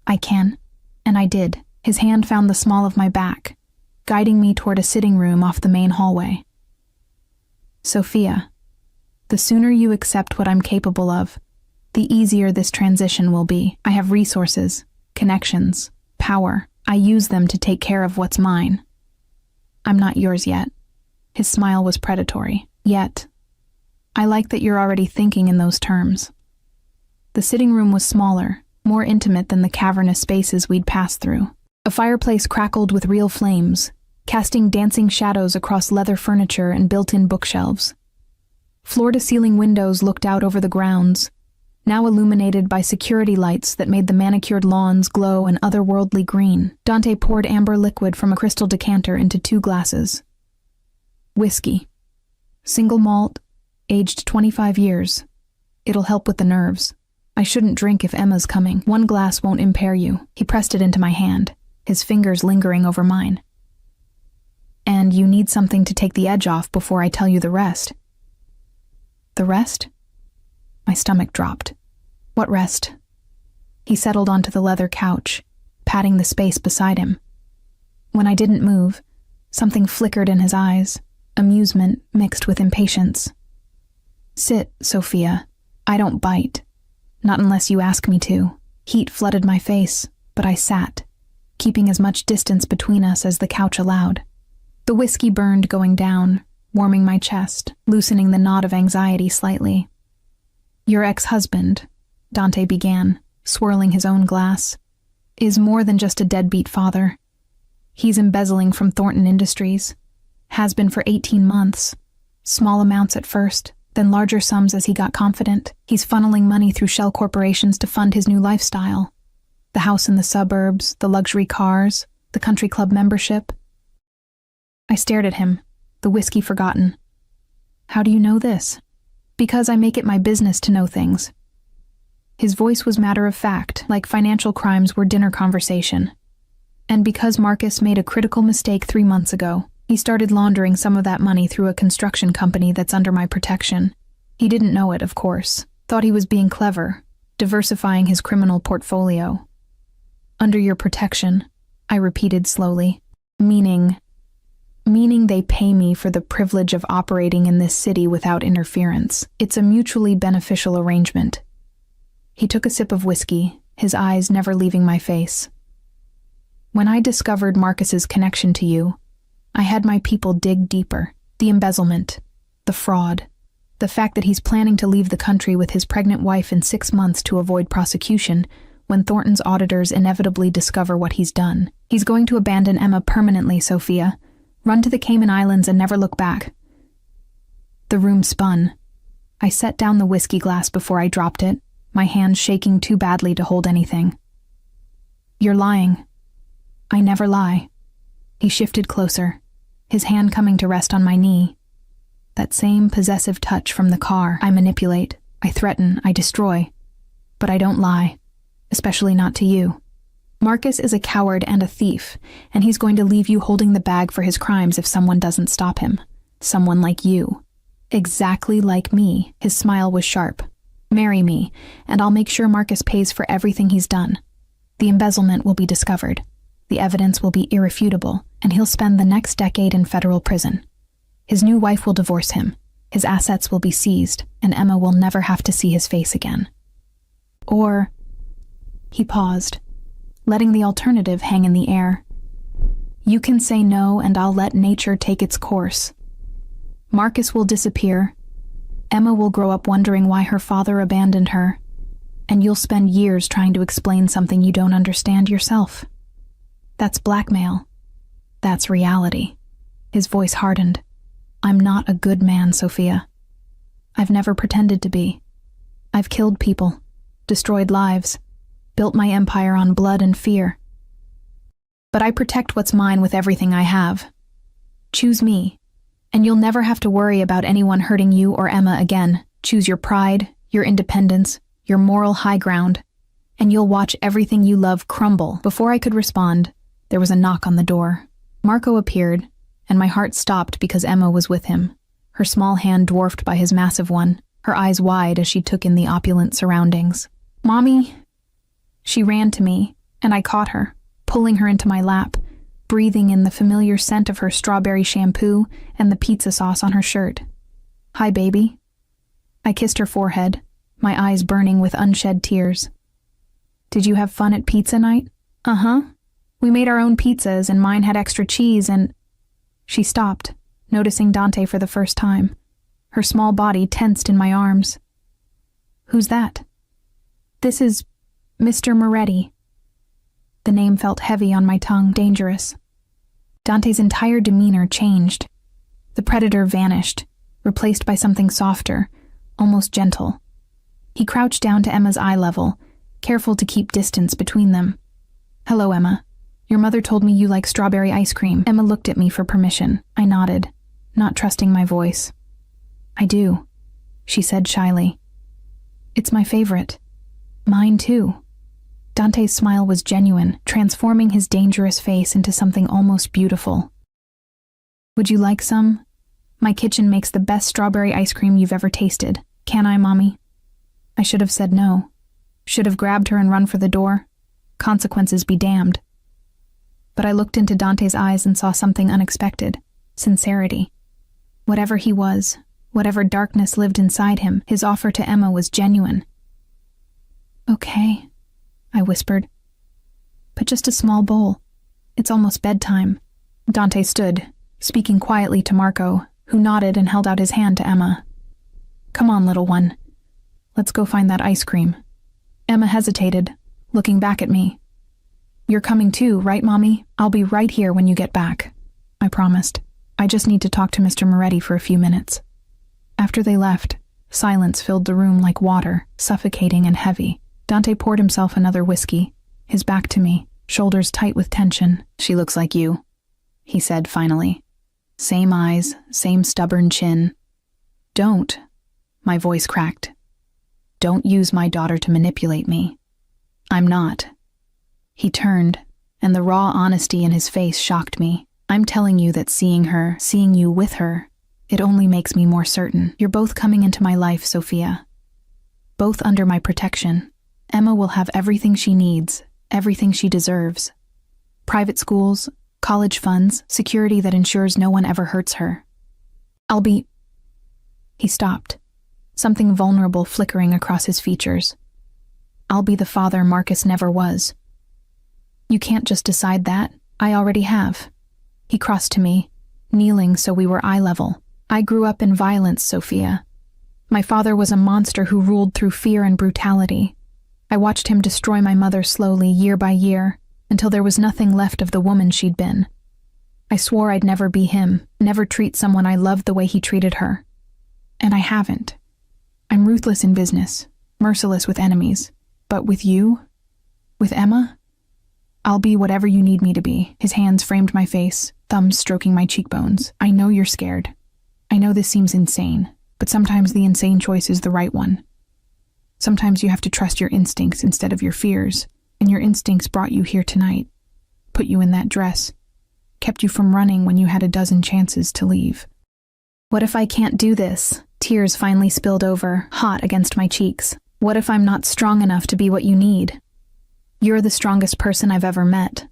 I can. And I did. His hand found the small of my back, guiding me toward a sitting room off the main hallway. Sophia, the sooner you accept what I'm capable of, the easier this transition will be. I have resources, connections, power. I use them to take care of what's mine. I'm not yours yet. His smile was predatory. Yet. I like that you're already thinking in those terms. The sitting room was smaller, more intimate than the cavernous spaces we'd passed through. A fireplace crackled with real flames, casting dancing shadows across leather furniture and built-in bookshelves. Floor-to-ceiling windows looked out over the grounds, now illuminated by security lights that made the manicured lawns glow an otherworldly green. Dante poured amber liquid from a crystal decanter into 2 glasses. Whiskey. Single malt, aged 25 years. It'll help with the nerves. I shouldn't drink if Emma's coming. 1 glass won't impair you. He pressed it into my hand, his fingers lingering over mine. And you need something to take the edge off before I tell you the rest. The rest? My stomach dropped. What rest? He settled onto the leather couch, patting the space beside him. When I didn't move, something flickered in his eyes, amusement mixed with impatience. Sit, Sophia. I don't bite. Not unless you ask me to. Heat flooded my face, but I sat, keeping as much distance between us as the couch allowed. The whiskey burned going down, warming my chest, loosening the knot of anxiety slightly. Your ex-husband, Dante began, swirling his own glass, is more than just a deadbeat father. He's embezzling from Thornton Industries. Has been for 18 months. Small amounts at first, then larger sums as he got confident. He's funneling money through shell corporations to fund his new lifestyle. The house in the suburbs, the luxury cars, the country club membership. I stared at him, the whiskey forgotten. How do you know this? Because I make it my business to know things. His voice was matter of fact, like financial crimes were dinner conversation. And because Marcus made a critical mistake 3 months ago, he started laundering some of that money through a construction company that's under my protection. He didn't know it, of course. Thought he was being clever, diversifying his criminal portfolio. Under your protection, I repeated slowly. Meaning they pay me for the privilege of operating in this city without interference. It's a mutually beneficial arrangement. He took a sip of whiskey, his eyes never leaving my face. When I discovered Marcus's connection to you, I had my people dig deeper. The embezzlement, the fraud, the fact that he's planning to leave the country with his pregnant wife in 6 months to avoid prosecution when Thornton's auditors inevitably discover what he's done. He's going to abandon Emma permanently, Sophia. Run to the Cayman Islands and never look back. The room spun. I set down the whiskey glass before I dropped it, my hands shaking too badly to hold anything. You're lying. I never lie. He shifted closer, his hand coming to rest on my knee. That same possessive touch from the car. I manipulate. I threaten, I destroy. But I don't lie, especially not to you. Marcus is a coward and a thief, and he's going to leave you holding the bag for his crimes if someone doesn't stop him. Someone like you. Exactly like me. His smile was sharp. Marry me, and I'll make sure Marcus pays for everything he's done. The embezzlement will be discovered. The evidence will be irrefutable, and he'll spend the next decade in federal prison. His new wife will divorce him. His assets will be seized, and Emma will never have to see his face again. Or... He paused, letting the alternative hang in the air. You can say no, and I'll let nature take its course. Marcus will disappear. Emma will grow up wondering why her father abandoned her, and you'll spend years trying to explain something you don't understand yourself. That's blackmail. That's reality. His voice hardened. I'm not a good man, Sophia. I've never pretended to be. I've killed people, destroyed lives, built my empire on blood and fear. But I protect what's mine with everything I have. Choose me, and you'll never have to worry about anyone hurting you or Emma again. Choose your pride, your independence, your moral high ground, and you'll watch everything you love crumble. Before I could respond, there was a knock on the door. Marco appeared, and my heart stopped because Emma was with him, her small hand dwarfed by his massive one, her eyes wide as she took in the opulent surroundings. Mommy! She ran to me, and I caught her, pulling her into my lap, breathing in the familiar scent of her strawberry shampoo and the pizza sauce on her shirt. Hi, baby. I kissed her forehead, my eyes burning with unshed tears. Did you have fun at pizza night? Uh-huh. We made our own pizzas, and mine had extra cheese and... She stopped, noticing Dante for the first time. Her small body tensed in my arms. Who's that? This is Mr. Moretti. The name felt heavy on my tongue, dangerous. Dante's entire demeanor changed. The predator vanished, replaced by something softer, almost gentle. He crouched down to Emma's eye level, careful to keep distance between them. Hello, Emma. Your mother told me you like strawberry ice cream. Emma looked at me for permission. I nodded, not trusting my voice. I do, she said shyly. It's my favorite. Mine too. Dante's smile was genuine, transforming his dangerous face into something almost beautiful. Would you like some? My kitchen makes the best strawberry ice cream you've ever tasted. Can I, Mommy? I should have said no. Should have grabbed her and run for the door. Consequences be damned. But I looked into Dante's eyes and saw something unexpected. Sincerity. Whatever he was, whatever darkness lived inside him, his offer to Emma was genuine. Okay, I whispered. But just a small bowl. It's almost bedtime. Dante stood, speaking quietly to Marco, who nodded and held out his hand to Emma. Come on, little one. Let's go find that ice cream. Emma hesitated, looking back at me. You're coming too, right, Mommy? I'll be right here when you get back. I promised. I just need to talk to Mr. Moretti for a few minutes. After they left, silence filled the room like water, suffocating and heavy. Dante poured himself another whiskey, his back to me, shoulders tight with tension. She looks like you, he said finally. Same eyes, same stubborn chin. Don't, my voice cracked. Don't use my daughter to manipulate me. I'm not. He turned, and the raw honesty in his face shocked me. I'm telling you that seeing her, seeing you with her, it only makes me more certain. You're both coming into my life, Sophia. Both under my protection. Emma will have everything she needs, everything she deserves. Private schools, college funds, security that ensures no one ever hurts her. I'll be... He stopped, something vulnerable flickering across his features. I'll be the father Marcus never was. You can't just decide that. I already have. He crossed to me, kneeling so we were eye level. I grew up in violence, Sophia. My father was a monster who ruled through fear and brutality. I watched him destroy my mother slowly, year by year, until there was nothing left of the woman she'd been. I swore I'd never be him, never treat someone I loved the way he treated her. And I haven't. I'm ruthless in business, merciless with enemies. But with you? With Emma? I'll be whatever you need me to be. His hands framed my face, thumbs stroking my cheekbones. I know you're scared. I know this seems insane, but sometimes the insane choice is the right one. Sometimes you have to trust your instincts instead of your fears, and your instincts brought you here tonight, put you in that dress, kept you from running when you had a dozen chances to leave. What if I can't do this? Tears finally spilled over, hot against my cheeks. What if I'm not strong enough to be what you need? You're the strongest person I've ever met.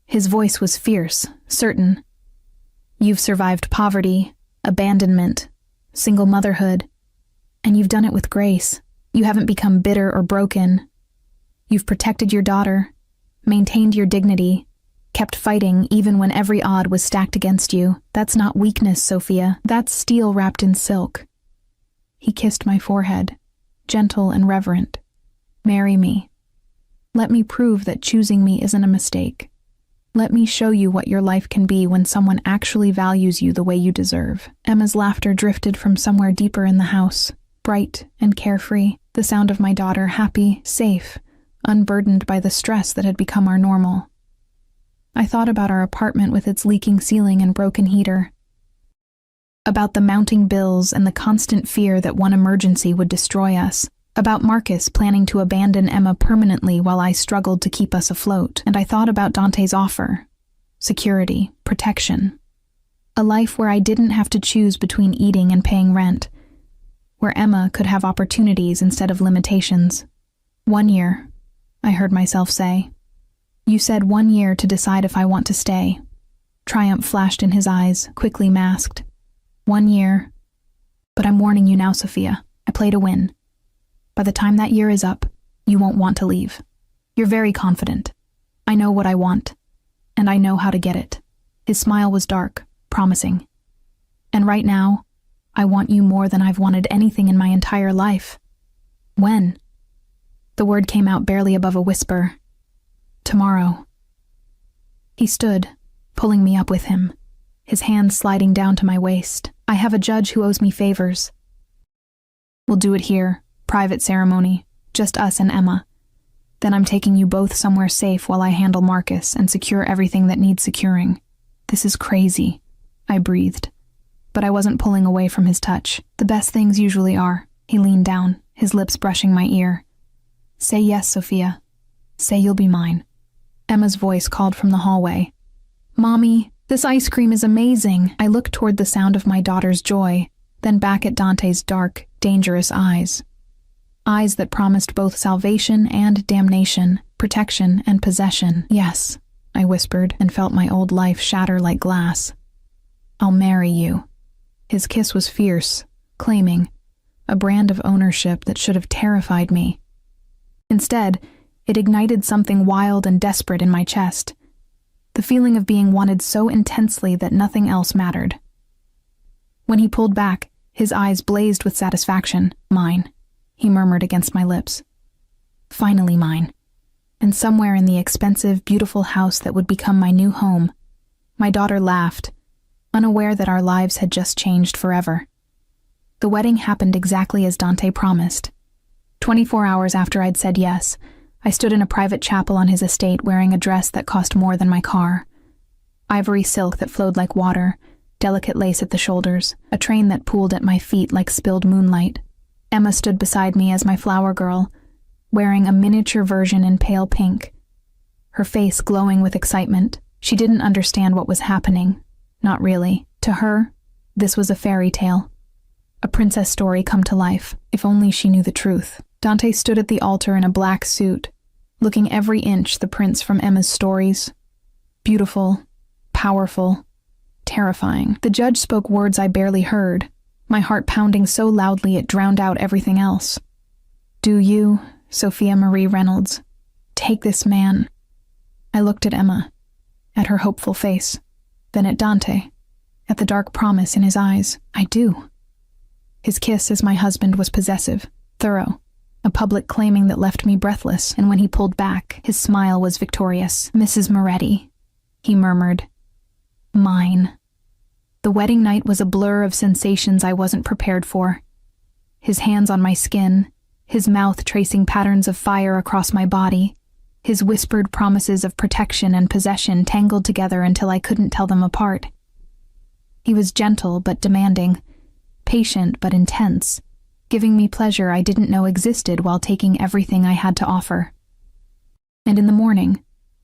His voice was fierce, certain. You've survived poverty, abandonment, single motherhood, and you've done it with grace. You haven't become bitter or broken. You've protected your daughter, maintained your dignity, kept fighting even when every odd was stacked against you. That's not weakness, Sophia. That's steel wrapped in silk. He kissed my forehead, gentle and reverent. Marry me. Let me prove that choosing me isn't a mistake. Let me show you what your life can be when someone actually values you the way you deserve. Emma's laughter drifted from somewhere deeper in the house, bright and carefree, the sound of my daughter happy, safe, unburdened by the stress that had become our normal. I thought about our apartment with its leaking ceiling and broken heater, about the mounting bills and the constant fear that one emergency would destroy us, about Marcus planning to abandon Emma permanently while I struggled to keep us afloat, and I thought about Dante's offer: security, protection, a life where I didn't have to choose between eating and paying rent, where Emma could have opportunities instead of limitations. 1 year, I heard myself say. You said 1 year to decide if I want to stay. Triumph flashed in his eyes, quickly masked. 1 year. But I'm warning you now, Sophia. I play to win. By the time that year is up, you won't want to leave. You're very confident. I know what I want, and I know how to get it. His smile was dark, promising. And right now, I want you more than I've wanted anything in my entire life. When? The word came out barely above a whisper. Tomorrow. He stood, pulling me up with him, his hands sliding down to my waist. I have a judge who owes me favors. We'll do it here, private ceremony, just us and Emma. Then I'm taking you both somewhere safe while I handle Marcus and secure everything that needs securing. This is crazy, I breathed. But I wasn't pulling away from his touch. The best things usually are. He leaned down, his lips brushing my ear. Say yes, Sophia. Say you'll be mine. Emma's voice called from the hallway. Mommy, this ice cream is amazing. I looked toward the sound of my daughter's joy, then back at Dante's dark, dangerous eyes. Eyes that promised both salvation and damnation, protection and possession. Yes, I whispered and felt my old life shatter like glass. I'll marry you. His kiss was fierce, claiming, a brand of ownership that should have terrified me. Instead, it ignited something wild and desperate in my chest, the feeling of being wanted so intensely that nothing else mattered. When he pulled back, his eyes blazed with satisfaction. Mine, he murmured against my lips. Finally mine. And somewhere in the expensive, beautiful house that would become my new home, my daughter laughed, unaware that our lives had just changed forever. The wedding happened exactly as Dante promised. 24 hours after I'd said yes, I stood in a private chapel on his estate wearing a dress that cost more than my car. Ivory silk that flowed like water, delicate lace at the shoulders, a train that pooled at my feet like spilled moonlight. Emma stood beside me as my flower girl, wearing a miniature version in pale pink, her face glowing with excitement. She didn't understand what was happening. Not really. To her, this was a fairy tale. A princess story come to life, if only she knew the truth. Dante stood at the altar in a black suit, looking every inch the prince from Emma's stories. Beautiful, powerful, terrifying. The judge spoke words I barely heard, my heart pounding so loudly it drowned out everything else. Do you, Sophia Marie Reynolds, take this man? I looked at Emma, at her hopeful face, then at Dante, at the dark promise in his eyes. I do. His kiss as my husband was possessive, thorough, a public claiming that left me breathless, and when he pulled back, his smile was victorious. Mrs. Moretti, he murmured. Mine. The wedding night was a blur of sensations I wasn't prepared for. His hands on my skin, his mouth tracing patterns of fire across my body, his whispered promises of protection and possession tangled together until I couldn't tell them apart. He was gentle but demanding, patient but intense, giving me pleasure I didn't know existed while taking everything I had to offer. And in the morning,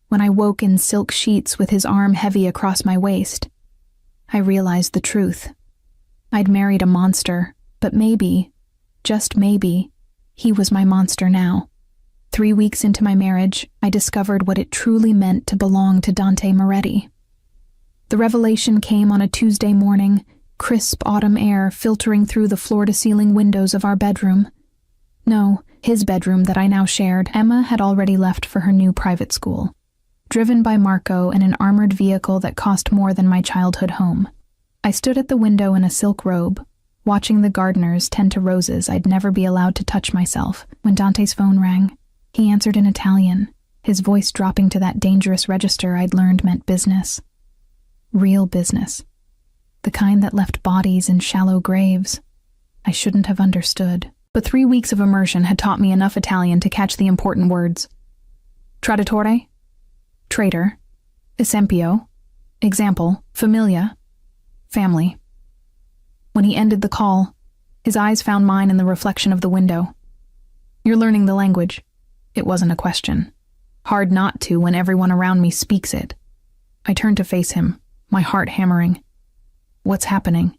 when I woke in silk sheets with his arm heavy across my waist, I realized the truth. I'd married a monster, but maybe, just maybe, he was my monster now. 3 weeks into my marriage, I discovered what it truly meant to belong to Dante Moretti. The revelation came on a Tuesday morning, crisp autumn air filtering through the floor-to-ceiling windows of our bedroom. No, his bedroom that I now shared. Emma had already left for her new private school, driven by Marco in an armored vehicle that cost more than my childhood home. I stood at the window in a silk robe, watching the gardeners tend to roses I'd never be allowed to touch myself, when Dante's phone rang. He answered in Italian, his voice dropping to that dangerous register I'd learned meant business. Real business. The kind that left bodies in shallow graves. I shouldn't have understood. But 3 weeks of immersion had taught me enough Italian to catch the important words. Traditore, traitor, esempio, example, familia, family. When he ended the call, his eyes found mine in the reflection of the window. You're learning the language. It wasn't a question. Hard not to when everyone around me speaks it. I turned to face him, my heart hammering. What's happening?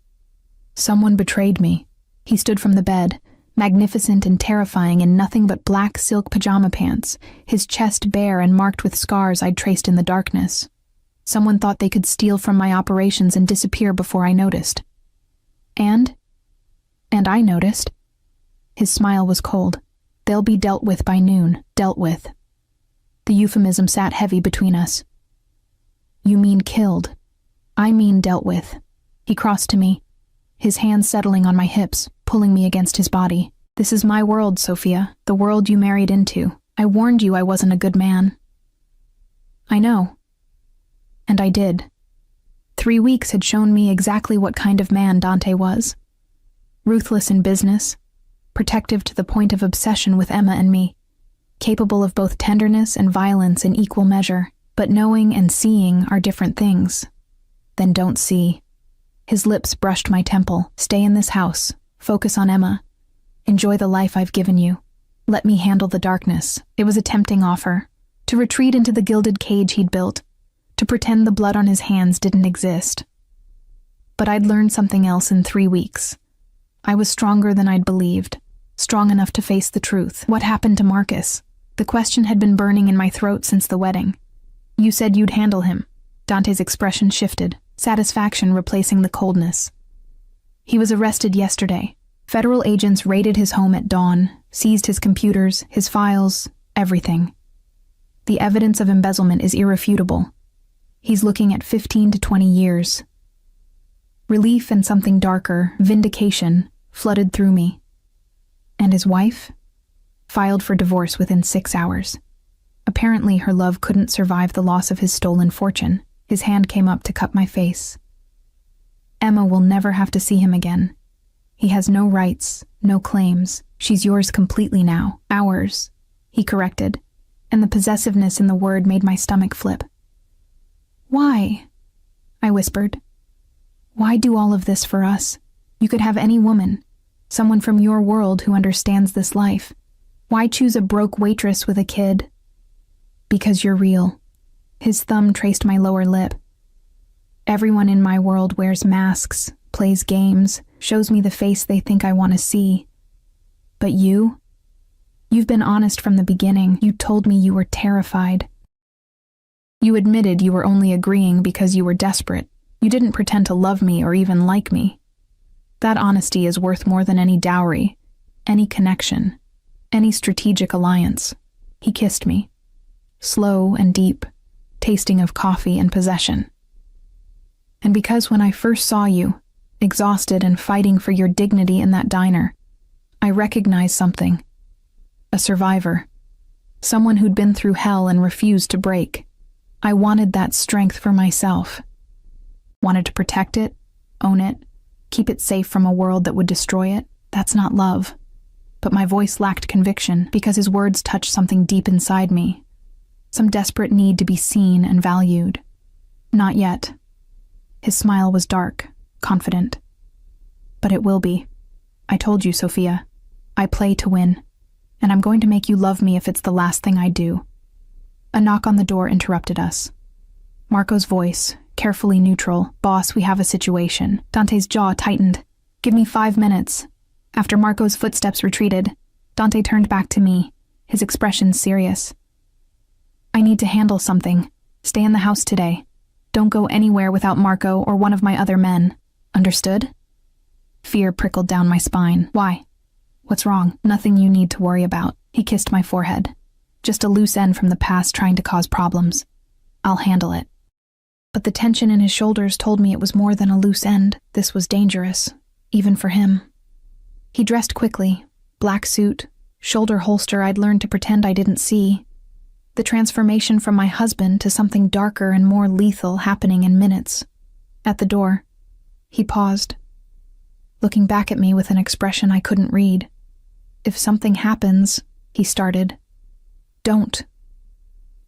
Someone betrayed me. He stood from the bed, magnificent and terrifying in nothing but black silk pajama pants, his chest bare and marked with scars I'd traced in the darkness. Someone thought they could steal from my operations and disappear before I noticed. And I noticed. His smile was cold. They'll be dealt with by noon. Dealt with. The euphemism sat heavy between us. You mean killed. I mean dealt with. He crossed to me, his hands settling on my hips, pulling me against his body. This is my world, Sophia, the world you married into. I warned you I wasn't a good man. I know. And I did. 3 weeks had shown me exactly what kind of man Dante was. Ruthless in business, protective to the point of obsession with Emma and me, capable of both tenderness and violence in equal measure, but knowing and seeing are different things. Then don't see. His lips brushed my temple. Stay in this house. Focus on Emma. Enjoy the life I've given you. Let me handle the darkness. It was a tempting offer. To retreat into the gilded cage he'd built. To pretend the blood on his hands didn't exist. But I'd learned something else in 3 weeks. I was stronger than I'd believed. Strong enough to face the truth. What happened to Marcus? The question had been burning in my throat since the wedding. You said you'd handle him. Dante's expression shifted, satisfaction replacing the coldness. He was arrested yesterday. Federal agents raided his home at dawn, seized his computers, his files, everything. The evidence of embezzlement is irrefutable. He's looking at 15 to 20 years. Relief and something darker, vindication, flooded through me. And his wife? Filed for divorce within 6 hours. Apparently her love couldn't survive the loss of his stolen fortune. His hand came up to cup my face. Emma will never have to see him again. He has no rights, no claims. She's yours completely now. Ours, he corrected, and the possessiveness in the word made my stomach flip. Why? I whispered. Why do all of this for us? You could have any woman, someone from your world who understands this life. Why choose a broke waitress with a kid? Because you're real. His thumb traced my lower lip. Everyone in my world wears masks, plays games, shows me the face they think I want to see. But you've been honest from the beginning. You told me you were terrified. You admitted you were only agreeing because you were desperate. You didn't pretend to love me or even like me. That honesty is worth more than any dowry, any connection, any strategic alliance. He kissed me, slow and deep, tasting of coffee and possession. And because when I first saw you, exhausted and fighting for your dignity in that diner, I recognized something. A survivor. Someone who'd been through hell and refused to break. I wanted that strength for myself. Wanted to protect it, own it, keep it safe from a world that would destroy it. That's not love. But my voice lacked conviction because his words touched something deep inside me. Some desperate need to be seen and valued. Not yet. His smile was dark, confident. But it will be. I told you, Sophia. I play to win, and I'm going to make you love me if it's the last thing I do. A knock on the door interrupted us. Marco's voice, carefully neutral. Boss, we have a situation. Dante's jaw tightened. Give me 5 minutes. After Marco's footsteps retreated, Dante turned back to me, his expression serious. I need to handle something. Stay in the house today. Don't go anywhere without Marco or one of my other men. Understood? Fear prickled down my spine. Why? What's wrong? Nothing you need to worry about. He kissed my forehead. Just a loose end from the past trying to cause problems. I'll handle it. But the tension in his shoulders told me it was more than a loose end. This was dangerous, even for him. He dressed quickly. Black suit, shoulder holster I'd learned to pretend I didn't see. The transformation from my husband to something darker and more lethal happening in minutes. At the door, he paused, looking back at me with an expression I couldn't read. If something happens, he started. Don't.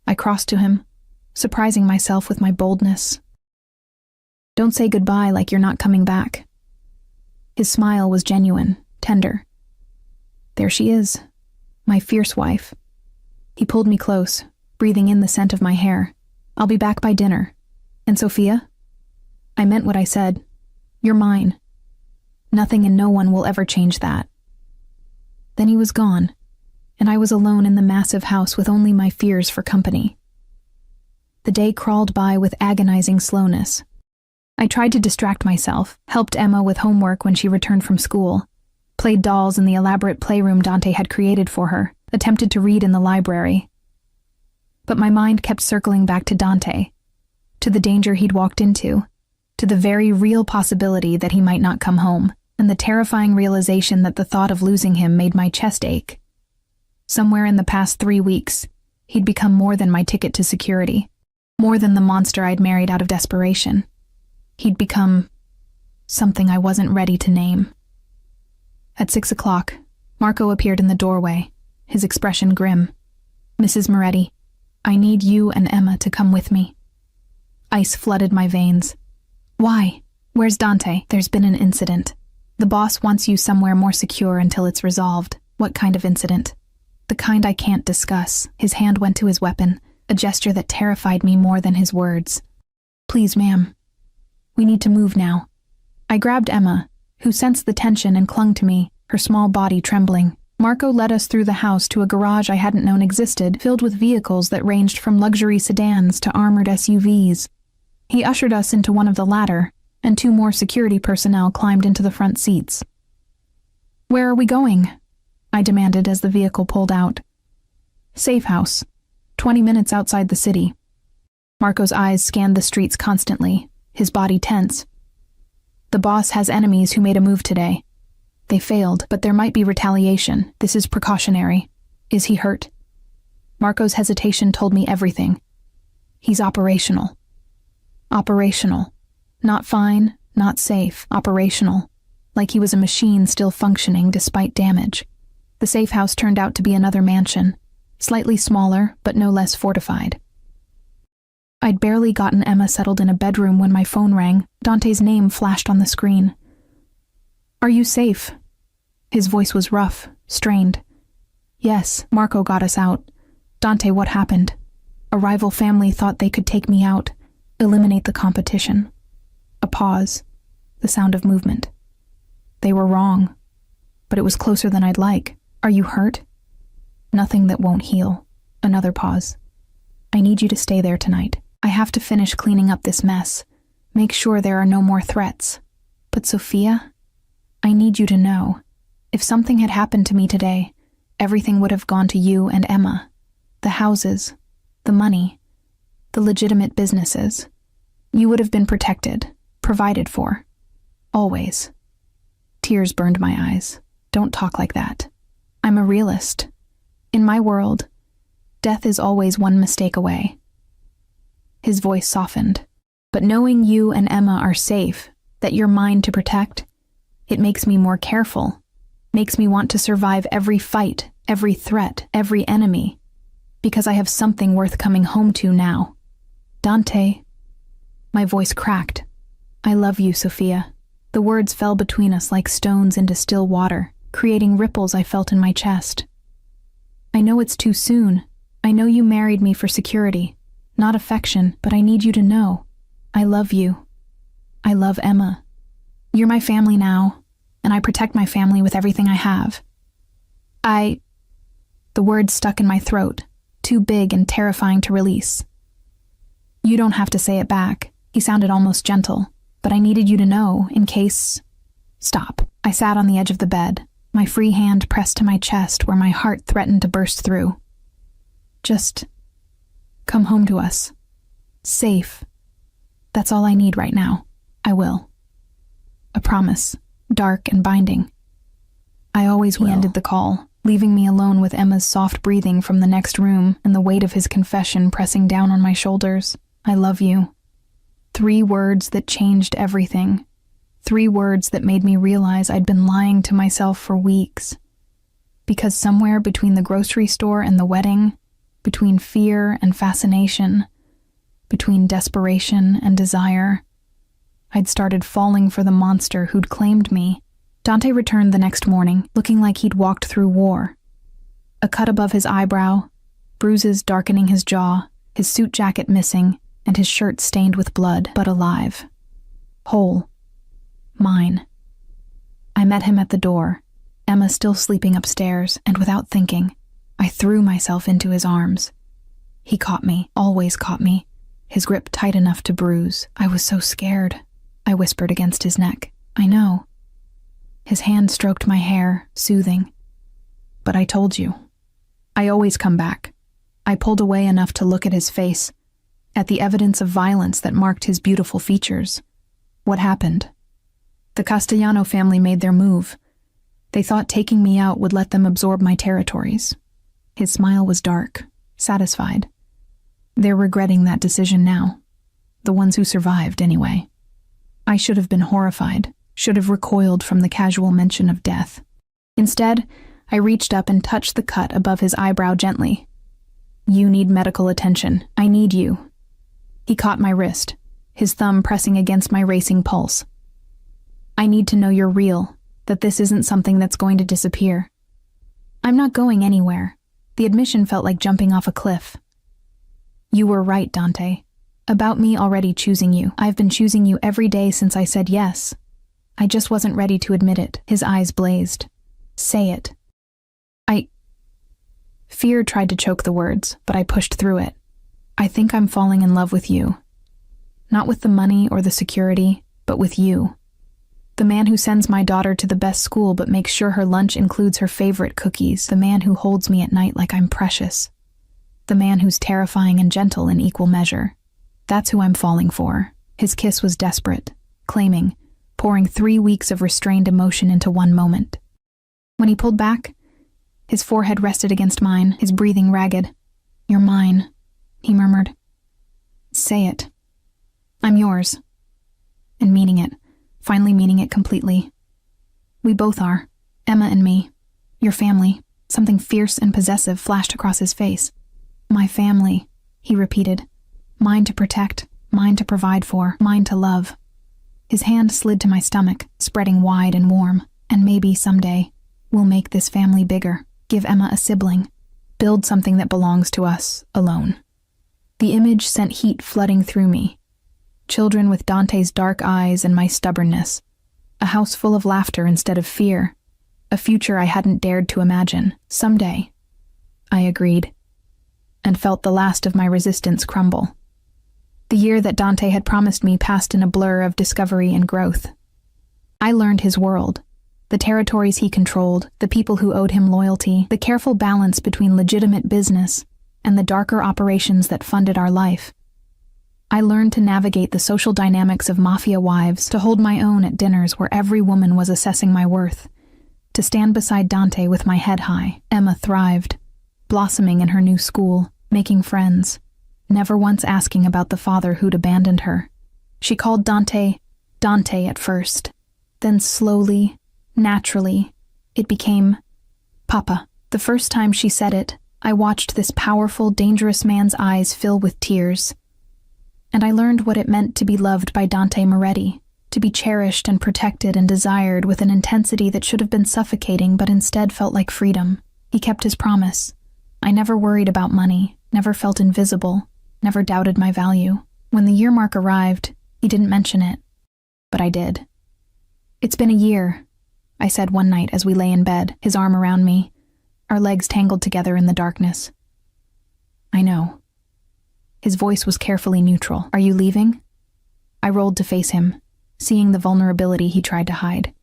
I crossed to him, surprising myself with my boldness. Don't say goodbye like you're not coming back. His smile was genuine, tender. There she is, my fierce wife. He pulled me close, breathing in the scent of my hair. I'll be back by dinner. And Sophia? I meant what I said. You're mine. Nothing and no one will ever change that. Then he was gone, and I was alone in the massive house with only my fears for company. The day crawled by with agonizing slowness. I tried to distract myself, helped Emma with homework when she returned from school, played dolls in the elaborate playroom Dante had created for her, attempted to read in the library. But my mind kept circling back to Dante, to the danger he'd walked into, to the very real possibility that he might not come home, and the terrifying realization that the thought of losing him made my chest ache. Somewhere in the past 3 weeks, he'd become more than my ticket to security, more than the monster I'd married out of desperation. He'd become something I wasn't ready to name. At 6 o'clock, Marco appeared in the doorway, his expression grim. Mrs. Moretti, I need you and Emma to come with me. Ice flooded my veins. Why? Where's Dante? There's been an incident. The boss wants you somewhere more secure until it's resolved. What kind of incident? The kind I can't discuss. His hand went to his weapon, a gesture that terrified me more than his words. Please, ma'am. We need to move now. I grabbed Emma, who sensed the tension and clung to me, her small body trembling. Marco led us through the house to a garage I hadn't known existed, filled with vehicles that ranged from luxury sedans to armored SUVs. He ushered us into one of the latter, and 2 more security personnel climbed into the front seats. Where are we going? I demanded as the vehicle pulled out. Safe house, 20 minutes outside the city. Marco's eyes scanned the streets constantly, his body tense. The boss has enemies who made a move today. They failed, but there might be retaliation. This is precautionary. Is he hurt? Marco's hesitation told me everything. He's operational. Operational. Not fine, not safe. Operational. Like he was a machine still functioning despite damage. The safe house turned out to be another mansion, slightly smaller, but no less fortified. I'd barely gotten Emma settled in a bedroom when my phone rang. Dante's name flashed on the screen. Are you safe? His voice was rough, strained. Yes, Marco got us out. Dante, what happened? A rival family thought they could take me out, eliminate the competition. A pause, the sound of movement. They were wrong, but it was closer than I'd like. Are you hurt? Nothing that won't heal. Another pause. I need you to stay there tonight. I have to finish cleaning up this mess. Make sure there are no more threats. But Sophia, I need you to know, if something had happened to me today, everything would have gone to you and Emma. The houses, the money, the legitimate businesses. You would have been protected, provided for. Always. Tears burned my eyes. Don't talk like that. I'm a realist. In my world, death is always one mistake away. His voice softened. But knowing you and Emma are safe, that you're mine to protect, it makes me more careful, makes me want to survive every fight, every threat, every enemy, because I have something worth coming home to now. Dante. My voice cracked. I love you, Sophia. The words fell between us like stones into still water. creating ripples I felt in my chest. I know it's too soon. I know you married me for security, not affection, but I need you to know. I love you. I love Emma. You're my family now, and I protect my family with everything I have. The words stuck in my throat, too big and terrifying to release. You don't have to say it back. He sounded almost gentle, but I needed you to know, in case... Stop. I sat on the edge of the bed, my free hand pressed to my chest where my heart threatened to burst through. Just come home to us. Safe. That's all I need right now. I will. A promise, dark and binding. I always will. He ended the call, leaving me alone with Emma's soft breathing from the next room and the weight of his confession pressing down on my shoulders. I love you. 3 words that changed everything. 3 words that made me realize I'd been lying to myself for weeks. Because somewhere between the grocery store and the wedding, between fear and fascination, between desperation and desire, I'd started falling for the monster who'd claimed me. Dante returned the next morning, looking like he'd walked through war. A cut above his eyebrow, bruises darkening his jaw, his suit jacket missing, and his shirt stained with blood, but alive. Whole. Mine. I met him at the door, Emma still sleeping upstairs, and without thinking, I threw myself into his arms. He caught me, always caught me, his grip tight enough to bruise. I was so scared. I whispered against his neck. I know. His hand stroked my hair, soothing. But I told you. I always come back. I pulled away enough to look at his face, at the evidence of violence that marked his beautiful features. What happened? The Castellano family made their move. They thought taking me out would let them absorb my territories. His smile was dark, satisfied. They're regretting that decision now. The ones who survived, anyway. I should have been horrified, should have recoiled from the casual mention of death. Instead, I reached up and touched the cut above his eyebrow gently. You need medical attention. I need you. He caught my wrist, his thumb pressing against my racing pulse. I need to know you're real, that this isn't something that's going to disappear. I'm not going anywhere. The admission felt like jumping off a cliff. You were right, Dante. About me already choosing you. I've been choosing you every day since I said yes. I just wasn't ready to admit it. His eyes blazed. Say it. Fear tried to choke the words, but I pushed through it. I think I'm falling in love with you. Not with the money or the security, but with you. The man who sends my daughter to the best school but makes sure her lunch includes her favorite cookies. The man who holds me at night like I'm precious. The man who's terrifying and gentle in equal measure. That's who I'm falling for. His kiss was desperate, claiming, pouring 3 weeks of restrained emotion into one moment. When he pulled back, his forehead rested against mine, his breathing ragged. You're mine, he murmured. Say it. I'm yours. And meaning it, finally meaning it completely. We both are, Emma and me. Your family. Something fierce and possessive flashed across his face. My family, he repeated. Mine to protect, mine to provide for, mine to love. His hand slid to my stomach, spreading wide and warm. And maybe someday, we'll make this family bigger. Give Emma a sibling. Build something that belongs to us, alone. The image sent heat flooding through me. Children with Dante's dark eyes and my stubbornness. A house full of laughter instead of fear. A future I hadn't dared to imagine. Someday. I agreed. And felt the last of my resistance crumble. The year that Dante had promised me passed in a blur of discovery and growth. I learned his world. The territories he controlled, the people who owed him loyalty, the careful balance between legitimate business and the darker operations that funded our life. I learned to navigate the social dynamics of mafia wives, to hold my own at dinners where every woman was assessing my worth, to stand beside Dante with my head high. Emma thrived, blossoming in her new school, making friends, never once asking about the father who'd abandoned her. She called Dante, Dante at first, then slowly, naturally, it became Papa. The first time she said it, I watched this powerful, dangerous man's eyes fill with tears. And I learned what it meant to be loved by Dante Moretti, to be cherished and protected and desired with an intensity that should have been suffocating but instead felt like freedom. He kept his promise. I never worried about money, never felt invisible, never doubted my value. When the year mark arrived, he didn't mention it, but I did. "It's been a year," I said one night as we lay in bed, his arm around me, our legs tangled together in the darkness. "I know." His voice was carefully neutral. "Are you leaving?" I rolled to face him, seeing the vulnerability he tried to hide.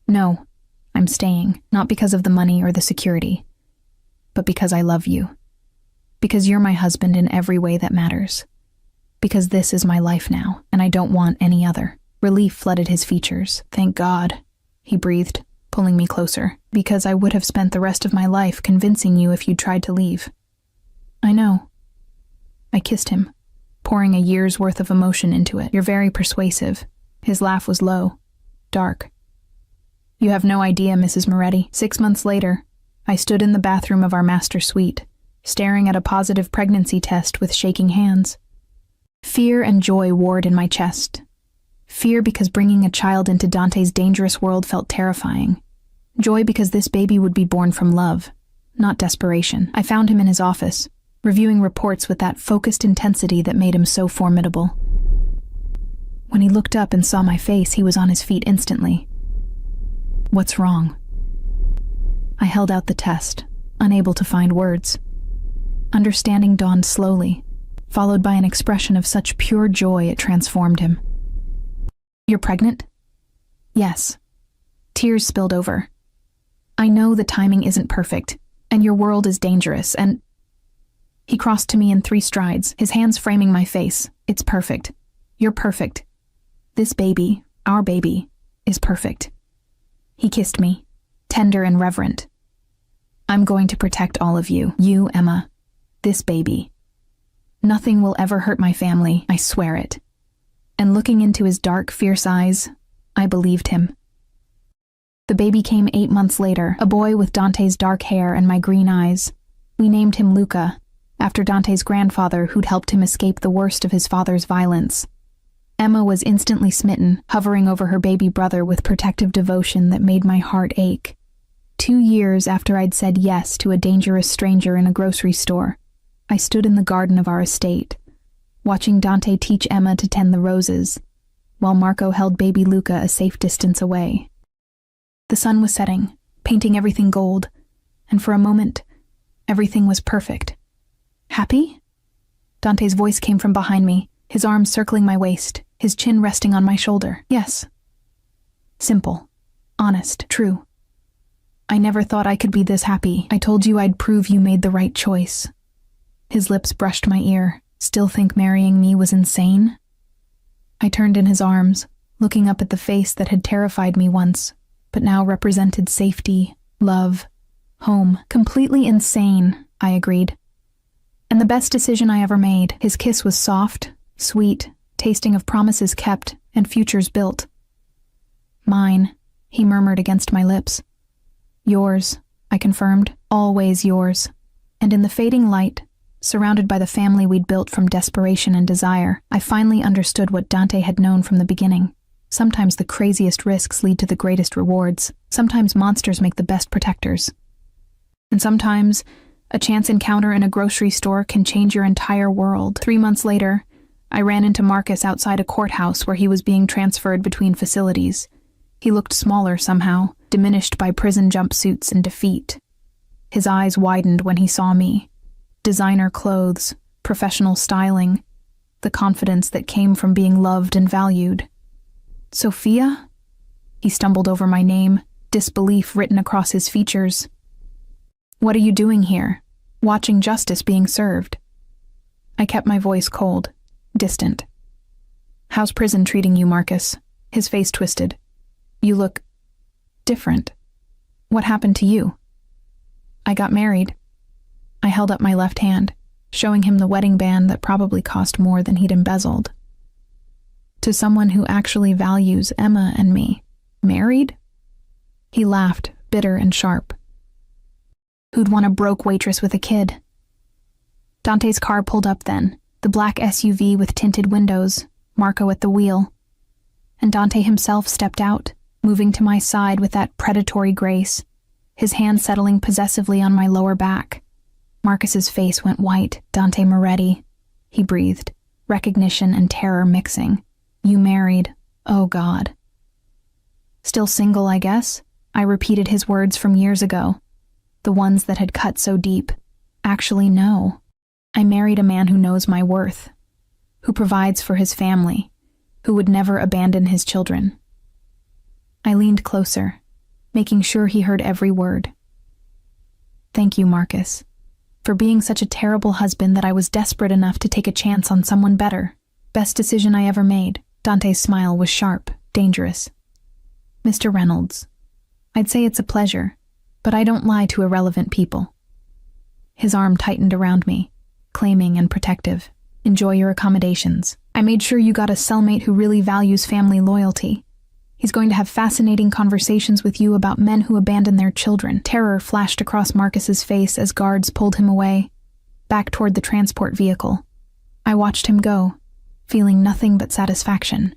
"No, I'm staying, not because of the money or the security, but because I love you. Because you're my husband in every way that matters. Because this is my life now, and I don't want any other." Relief flooded his features. "Thank God," he breathed, pulling me closer. "Because I would have spent the rest of my life convincing you if you'd tried to leave." "I know." I kissed him, pouring a year's worth of emotion into it. "You're very persuasive." His laugh was low, dark. "You have no idea, Mrs. Moretti." 6 months later, I stood in the bathroom of our master suite, staring at a positive pregnancy test with shaking hands. Fear and joy warred in my chest. Fear because bringing a child into Dante's dangerous world felt terrifying. Joy because this baby would be born from love, not desperation. I found him in his office, reviewing reports with that focused intensity that made him so formidable. When he looked up and saw my face, he was on his feet instantly. "What's wrong?" I held out the test, unable to find words. Understanding dawned slowly, followed by an expression of such pure joy it transformed him. "You're pregnant?" "Yes." Tears spilled over. "I know the timing isn't perfect, and your world is dangerous, and—" He crossed to me in 3 strides, his hands framing my face. "It's perfect. You're perfect. This baby, our baby, is perfect." He kissed me, tender and reverent. "I'm going to protect all of you, Emma, this baby. Nothing will ever hurt my family, I swear it." And looking into his dark, fierce eyes, I believed him. The baby came 8 months later, a boy with Dante's dark hair and my green eyes. We named him Luca, after Dante's grandfather who'd helped him escape the worst of his father's violence. Emma was instantly smitten, hovering over her baby brother with protective devotion that made my heart ache. 2 years after I'd said yes to a dangerous stranger in a grocery store, I stood in the garden of our estate, watching Dante teach Emma to tend the roses, while Marco held baby Luca a safe distance away. The sun was setting, painting everything gold, and for a moment, everything was perfect. "Happy?" Dante's voice came from behind me, his arms circling my waist, his chin resting on my shoulder. "Yes." Simple, honest, true. "I never thought I could be this happy. I told you I'd prove you made the right choice." His lips brushed my ear. "Still think marrying me was insane?" I turned in his arms, looking up at the face that had terrified me once, but now represented safety, love, home. "Completely insane," I agreed. "And the best decision I ever made." His kiss was soft, sweet, tasting of promises kept and futures built. "Mine," he murmured against my lips. "Yours," I confirmed, "always yours." And in the fading light, surrounded by the family we'd built from desperation and desire, I finally understood what Dante had known from the beginning. Sometimes the craziest risks lead to the greatest rewards. Sometimes monsters make the best protectors. And sometimes a chance encounter in a grocery store can change your entire world. 3 months later, I ran into Marcus outside a courthouse where he was being transferred between facilities. He looked smaller somehow, diminished by prison jumpsuits and defeat. His eyes widened when he saw me. Designer clothes, professional styling, the confidence that came from being loved and valued. "Sophia?" He stumbled over my name, disbelief written across his features. "What are you doing here, watching justice being served?" I kept my voice cold, distant. "How's prison treating you, Marcus?" His face twisted. "You look different. What happened to you?" "I got married." I held up my left hand, showing him the wedding band that probably cost more than he'd embezzled. "To someone who actually values Emma and me." "Married?" He laughed, bitter and sharp. "Who'd want a broke waitress with a kid?" Dante's car pulled up then, the black SUV with tinted windows, Marco at the wheel. and Dante himself stepped out, moving to my side with that predatory grace, his hand settling possessively on my lower back. Marcus's face went white. Dante Moretti, he breathed, recognition and terror mixing. You married. Oh, God. Still single, I guess? I repeated his words from years ago, the ones that had cut so deep. Actually, no. I married a man who knows my worth, who provides for his family, who would never abandon his children. I leaned closer, making sure he heard every word. Thank you, Marcus, for being such a terrible husband that I was desperate enough to take a chance on someone better. Best decision I ever made. Dante's smile was sharp, dangerous. Mr. Reynolds, I'd say it's a pleasure, but I don't lie to irrelevant people. His arm tightened around me, claiming and protective. Enjoy your accommodations. I made sure you got a cellmate who really values family loyalty. He's going to have fascinating conversations with you about men who abandon their children. Terror flashed across Marcus's face as guards pulled him away, back toward the transport vehicle. I watched him go, feeling nothing but satisfaction.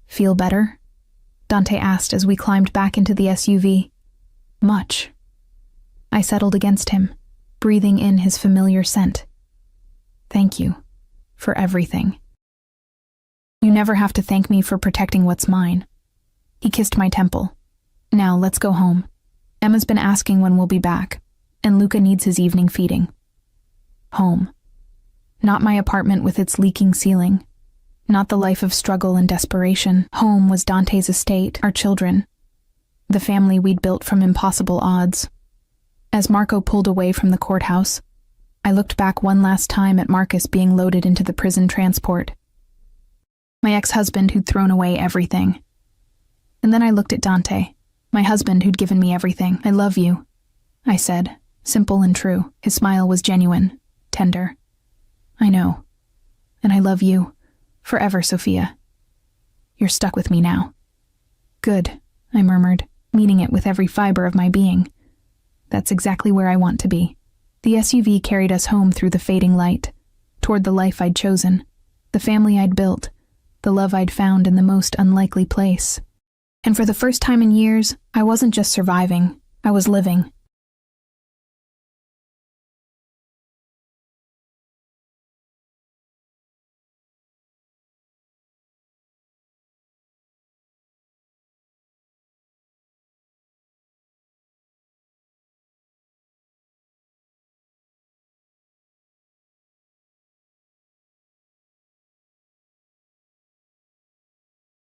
Feel better? Dante asked as we climbed back into the SUV. Much. I settled against him, breathing in his familiar scent. Thank you for everything. You never have to thank me for protecting what's mine. He kissed my temple. Now let's go home. Emma's been asking when we'll be back, and Luca needs his evening feeding. Home. Not my apartment with its leaking ceiling. Not the life of struggle and desperation. Home was Dante's estate, our children. The family we'd built from impossible odds. As Marco pulled away from the courthouse, I looked back one last time at Marcus being loaded into the prison transport. My ex-husband who'd thrown away everything. And then I looked at Dante, my husband who'd given me everything. I love you, I said, simple and true. His smile was genuine, tender. I know. And I love you. Forever, Sophia. You're stuck with me now. Good, I murmured, meaning it with every fiber of my being. That's exactly where I want to be. The SUV carried us home through the fading light, toward the life I'd chosen, the family I'd built, the love I'd found in the most unlikely place. And for the first time in years, I wasn't just surviving, I was living.